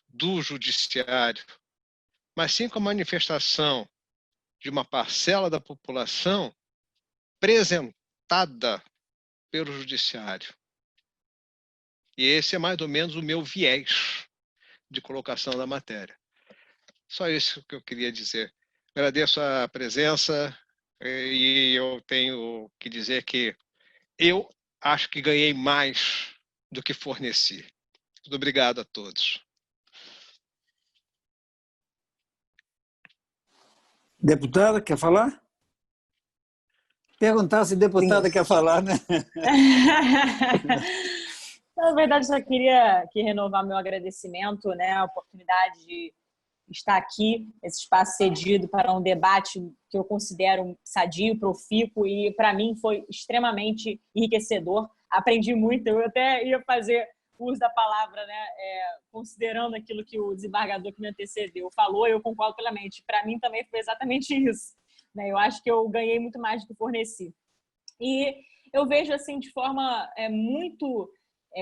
do judiciário, mas sim como manifestação de uma parcela da população apresentada pelo judiciário. E esse é mais ou menos o meu viés de colocação da matéria. Só isso que eu queria dizer. Agradeço a presença e eu tenho que dizer que eu acho que ganhei mais do que forneci. Muito obrigado a todos. Deputada, quer falar? Perguntar se deputada quer falar, né? Na verdade, só queria renovar meu agradecimento, né, a oportunidade de estar aqui, esse espaço cedido para um debate que eu considero sadio, profícuo e, para mim, foi extremamente enriquecedor. Aprendi muito, eu até ia fazer uso da palavra, né, considerando aquilo que o desembargador que me antecedeu falou, eu concordo plenamente. Para mim também foi exatamente isso, né? Eu acho que eu ganhei muito mais do que forneci. E eu vejo assim de forma muito,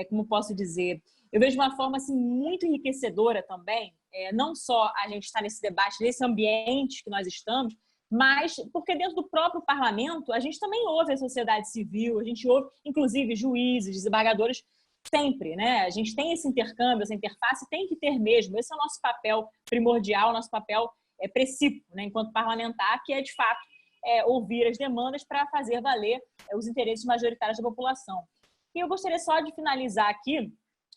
como posso dizer, eu vejo uma forma assim muito enriquecedora também, não só a gente estar nesse debate, nesse ambiente que nós estamos, mas porque dentro do próprio parlamento a gente também ouve a sociedade civil, a gente ouve inclusive juízes, desembargadores, sempre, né? A gente tem esse intercâmbio, essa interface, tem que ter mesmo. Esse é o nosso papel primordial, nosso papel precípio, né? Enquanto parlamentar, que é de fato ouvir as demandas para fazer valer os interesses majoritários da população. E eu gostaria só de finalizar aqui,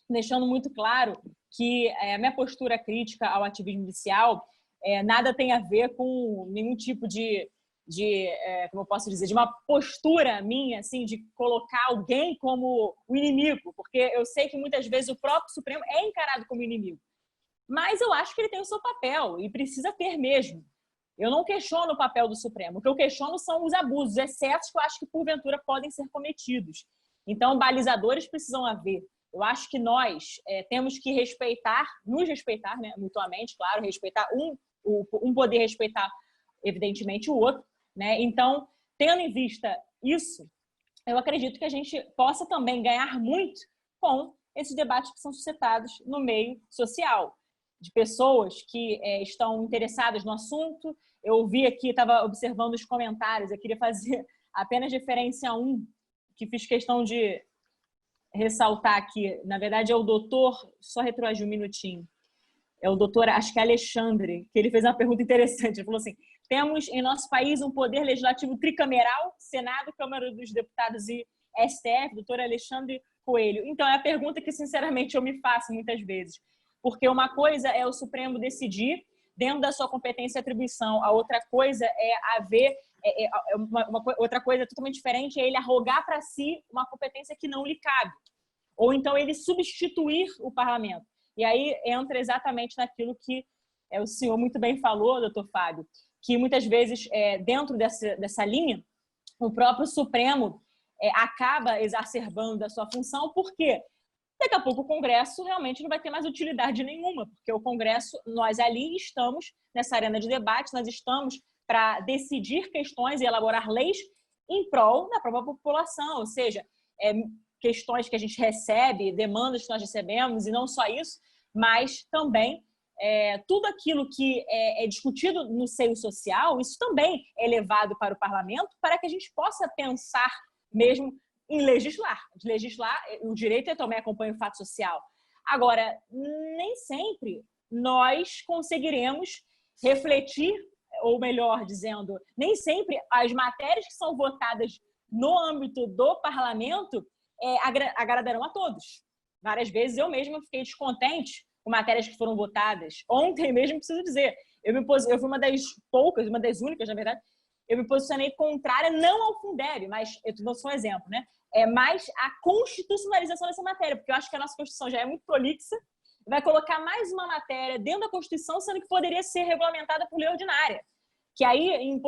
deixando muito claro que a minha postura crítica ao ativismo judicial nada tem a ver com nenhum tipo de como eu posso dizer, de uma postura minha, assim, de colocar alguém como o inimigo, porque eu sei que muitas vezes o próprio Supremo é encarado como inimigo. Mas eu acho que ele tem o seu papel e precisa ter mesmo. Eu não questiono o papel do Supremo. O que eu questiono são os abusos, os excessos que eu acho que, porventura, podem ser cometidos. Então, balizadores precisam haver. Eu acho que nós temos que nos respeitar, né, mutuamente, claro, respeitar um poder respeitar, evidentemente, o outro, né? Então, tendo em vista isso, eu acredito que a gente possa também ganhar muito com esses debates que são suscitados no meio social, de pessoas que estão interessadas no assunto. Eu ouvi aqui, estava observando os comentários, eu queria fazer apenas referência a um, que fiz questão de ressaltar aqui. Na verdade, é o doutor, só retroagir um minutinho, é o doutor, acho que é Alexandre, que ele fez uma pergunta interessante. Ele falou assim: temos em nosso país um poder legislativo tricameral, Senado, Câmara dos Deputados e STF, doutor Alexandre Coelho. Então, é a pergunta que, sinceramente, eu me faço muitas vezes. Porque uma coisa é o Supremo decidir dentro da sua competência e atribuição. A outra coisa é haver... outra coisa totalmente diferente é ele arrogar para si uma competência que não lhe cabe. Ou então ele substituir o parlamento. E aí entra exatamente naquilo que o senhor muito bem falou, doutor Fábio, que muitas vezes, dentro dessa linha, o próprio Supremo acaba exacerbando da sua função, porque daqui a pouco o Congresso realmente não vai ter mais utilidade nenhuma, porque o Congresso, nós ali estamos nessa arena de debate, nós estamos para decidir questões e elaborar leis em prol da própria população, ou seja, questões que a gente recebe, demandas que nós recebemos, e não só isso, mas também tudo aquilo que é discutido no seio social, isso também é levado para o parlamento para que a gente possa pensar mesmo em legislar. De legislar, o direito também acompanha o fato social. Agora, nem sempre nós conseguiremos refletir, ou melhor dizendo, nem sempre as matérias que são votadas no âmbito do parlamento agradarão a todos. Várias vezes eu mesma fiquei descontente com matérias que foram votadas. Ontem mesmo, preciso dizer, eu fui uma das poucas, uma das únicas, na verdade, eu me posicionei contrária, não ao Fundeb, mas eu dou só um exemplo, né? Mais a constitucionalização dessa matéria, porque eu acho que a nossa Constituição já é muito prolixa, vai colocar mais uma matéria dentro da Constituição, sendo que poderia ser regulamentada por lei ordinária. Que aí, em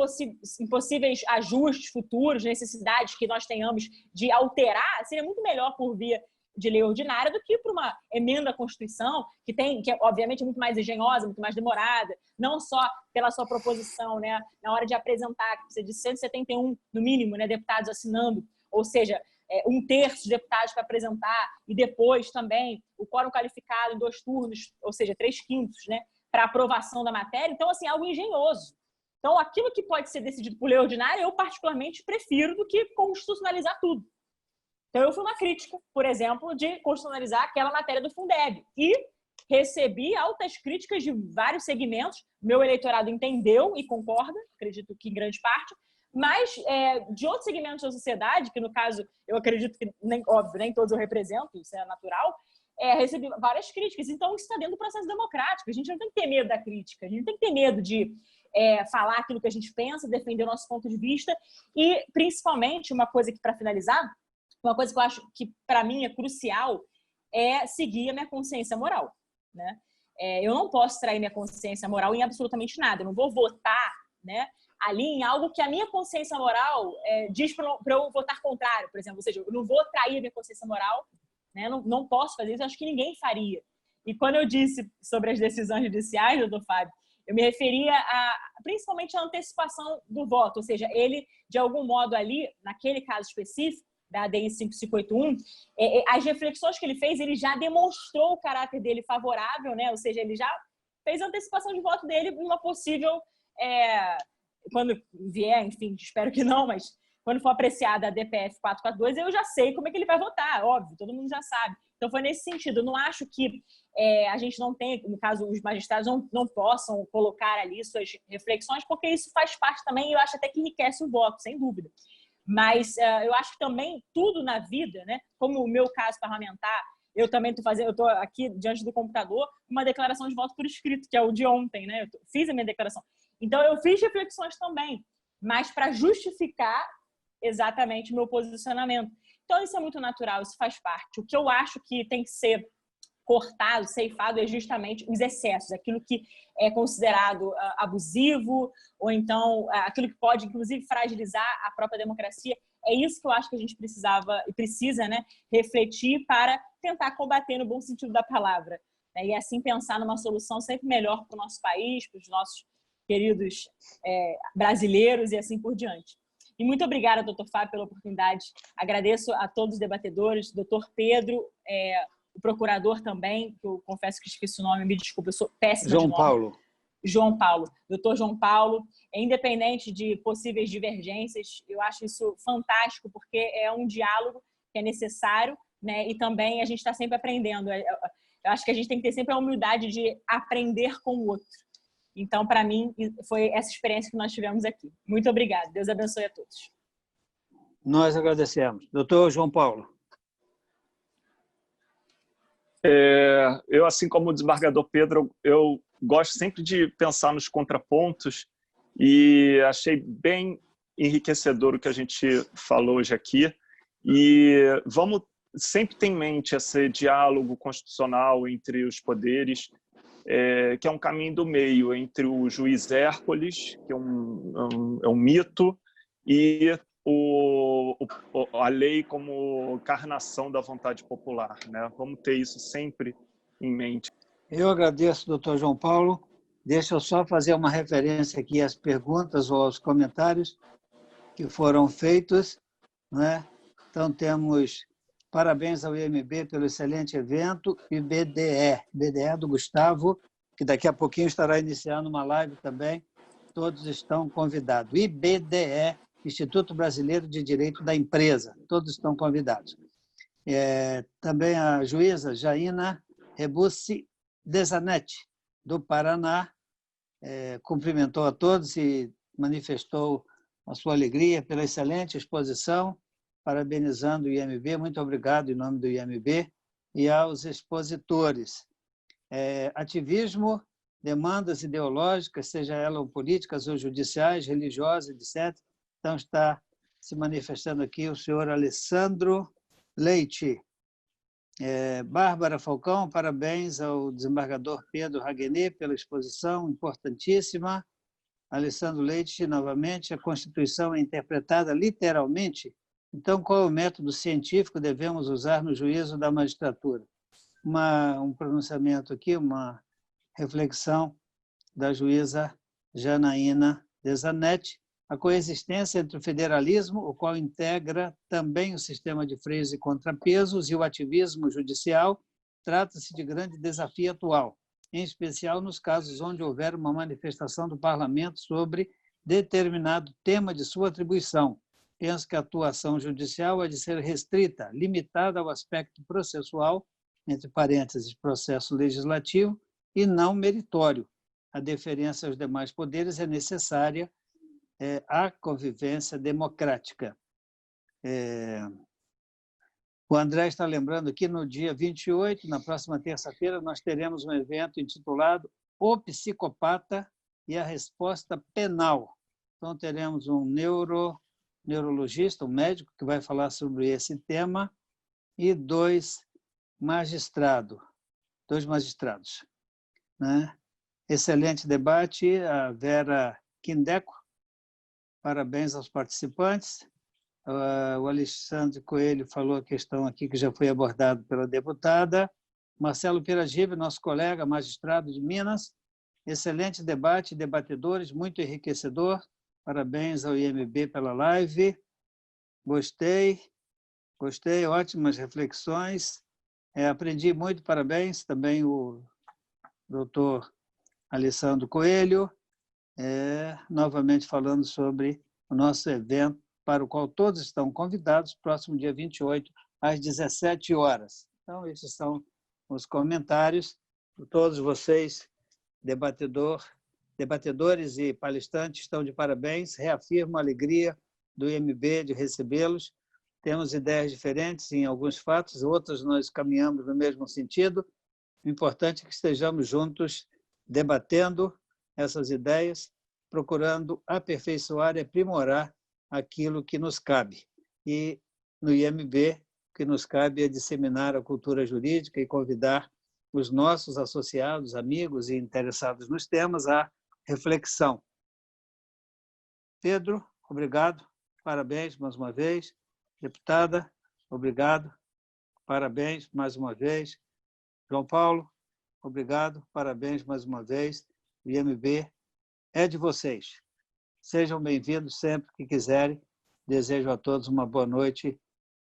possíveis ajustes futuros, necessidades que nós tenhamos de alterar, seria muito melhor por via de lei ordinária do que por uma emenda à Constituição, que é, obviamente, muito mais engenhosa, muito mais demorada, não só pela sua proposição, né, na hora de apresentar, que precisa de 171, no mínimo, né, deputados assinando, ou seja, 1/3 dos deputados para apresentar, e depois também o quórum qualificado em 2 turnos, ou seja, 3/5, né, para aprovação da matéria. Então, assim, algo engenhoso. Então, aquilo que pode ser decidido por lei ordinária, eu particularmente prefiro do que constitucionalizar tudo. Então, eu fui uma crítica, por exemplo, de constitucionalizar aquela matéria do Fundeb. E recebi altas críticas de vários segmentos. Meu eleitorado entendeu e concorda, acredito que em grande parte, mas de outros segmentos da sociedade, que no caso, eu acredito que, óbvio, nem todos eu represento, isso é natural, recebi várias críticas. Então, isso está dentro do processo democrático. A gente não tem que ter medo da crítica, a gente não tem que ter medo de falar aquilo que a gente pensa, defender o nosso ponto de vista. E, principalmente, uma coisa que, para finalizar, uma coisa que eu acho que, para mim, é crucial é seguir a minha consciência moral, né? Eu não posso trair minha consciência moral em absolutamente nada. Eu não vou votar, né, ali em algo que a minha consciência moral diz para eu votar contrário, por exemplo. Ou seja, eu não vou trair a minha consciência moral, né? Não posso fazer isso, acho que ninguém faria. E quando eu disse sobre as decisões judiciais, doutor Fábio, eu me referia principalmente à antecipação do voto, ou seja, ele, de algum modo ali, naquele caso específico, da ADI 5581, as reflexões que ele fez, ele já demonstrou o caráter dele favorável, né? Ou seja, ele já fez a antecipação de voto dele numa possível, quando vier, enfim, espero que não, mas quando for apreciada a DPF 442, eu já sei como é que ele vai votar, óbvio, todo mundo já sabe. Então, foi nesse sentido. Eu não acho que a gente não tenha, no caso, os magistrados não possam colocar ali suas reflexões, porque isso faz parte também, e eu acho até que enriquece o voto, sem dúvida. Mas eu acho que também tudo na vida, né, como o meu caso parlamentar, eu também estou aqui diante do computador, uma declaração de voto por escrito, que é o de ontem, né? Eu fiz a minha declaração. Então, eu fiz reflexões também, mas para justificar exatamente o meu posicionamento. Então, isso é muito natural, isso faz parte. O que eu acho que tem que ser cortado, ceifado, é justamente os excessos, aquilo que é considerado abusivo, ou então aquilo que pode, inclusive, fragilizar a própria democracia. É isso que eu acho que a gente precisava e precisa, né, refletir para tentar combater no bom sentido da palavra, né, e assim pensar numa solução sempre melhor para o nosso país, para os nossos queridos brasileiros e assim por diante. E muito obrigada, doutor Fábio, pela oportunidade. Agradeço a todos os debatedores, doutor Pedro, o procurador também, que eu confesso que esqueci o nome, me desculpa, eu sou péssima de nome. João Paulo. Doutor João Paulo, independente de possíveis divergências, eu acho isso fantástico, porque é um diálogo que é necessário, né? E também a gente está sempre aprendendo. Eu acho que a gente tem que ter sempre a humildade de aprender com o outro. Então, para mim, foi essa experiência que nós tivemos aqui. Muito obrigada. Deus abençoe a todos. Nós agradecemos. Doutor João Paulo. Eu, assim como o desembargador Pedro, eu gosto sempre de pensar nos contrapontos e achei bem enriquecedor o que a gente falou hoje aqui. E vamos sempre ter em mente esse diálogo constitucional entre os poderes, que é um caminho do meio entre o juiz Hércules, que é um mito, e a lei como encarnação da vontade popular, né? Vamos ter isso sempre em mente. Eu agradeço, doutor João Paulo. Deixa eu só fazer uma referência aqui às perguntas ou aos comentários que foram feitos, né? Então, temos parabéns ao IMB pelo excelente evento e BDE do Gustavo, que daqui a pouquinho estará iniciando uma live também. Todos estão convidados. IBDE, Instituto Brasileiro de Direito da Empresa, todos estão convidados. Também a juíza Jaina Rebussi Desanetti, do Paraná, cumprimentou a todos e manifestou a sua alegria pela excelente exposição, parabenizando o IMB. Muito obrigado em nome do IMB e aos expositores. Ativismo, demandas ideológicas, seja elas políticas ou judiciais, religiosas, etc. Então, está se manifestando aqui o senhor Alessandro Leite. Bárbara Falcão, parabéns ao desembargador Pedro Raguenet pela exposição importantíssima. Alessandro Leite, novamente, a Constituição é interpretada literalmente. Então, qual é o método científico que devemos usar no juízo da magistratura? Um pronunciamento aqui, uma reflexão da juíza Janaína Desanetti, a coexistência entre o federalismo, o qual integra também o sistema de freios e contrapesos, e o ativismo judicial, trata-se de grande desafio atual, em especial nos casos onde houver uma manifestação do parlamento sobre determinado tema de sua atribuição. Penso que a atuação judicial é de ser restrita, limitada ao aspecto processual, entre parênteses, processo legislativo, e não meritório. A deferência aos demais poderes é necessária à convivência democrática. O André está lembrando aqui, no dia 28, na próxima terça-feira, nós teremos um evento intitulado O Psicopata e a Resposta Penal. Então, teremos um neurologista, um médico, que vai falar sobre esse tema, e dois magistrados. Né? Excelente debate, a Vera Quindeco, parabéns aos participantes. O Alexandre Coelho falou a questão aqui que já foi abordada pela deputada. Marcelo Piragibe, nosso colega, magistrado de Minas, excelente debate, debatedores, muito enriquecedor. Parabéns ao IMB pela live. Gostei, ótimas reflexões. Aprendi muito, parabéns. Também o doutor Alessandro Coelho, novamente falando sobre o nosso evento, para o qual todos estão convidados, próximo dia 28, às 17 horas. Então, esses são os comentários. Todos vocês, debatedores e palestrantes, estão de parabéns. Reafirmo a alegria do IMB de recebê-los. Temos ideias diferentes em alguns fatos, outras nós caminhamos no mesmo sentido. O importante é que estejamos juntos debatendo essas ideias, procurando aperfeiçoar e aprimorar aquilo que nos cabe. E no IMB, o que nos cabe é disseminar a cultura jurídica e convidar os nossos associados, amigos e interessados nos temas à reflexão. Pedro, obrigado, parabéns mais uma vez. Deputada, obrigado, parabéns mais uma vez. João Paulo, obrigado, parabéns mais uma vez. O IMB é de vocês. Sejam bem-vindos sempre que quiserem. Desejo a todos uma boa noite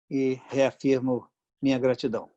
e reafirmo minha gratidão.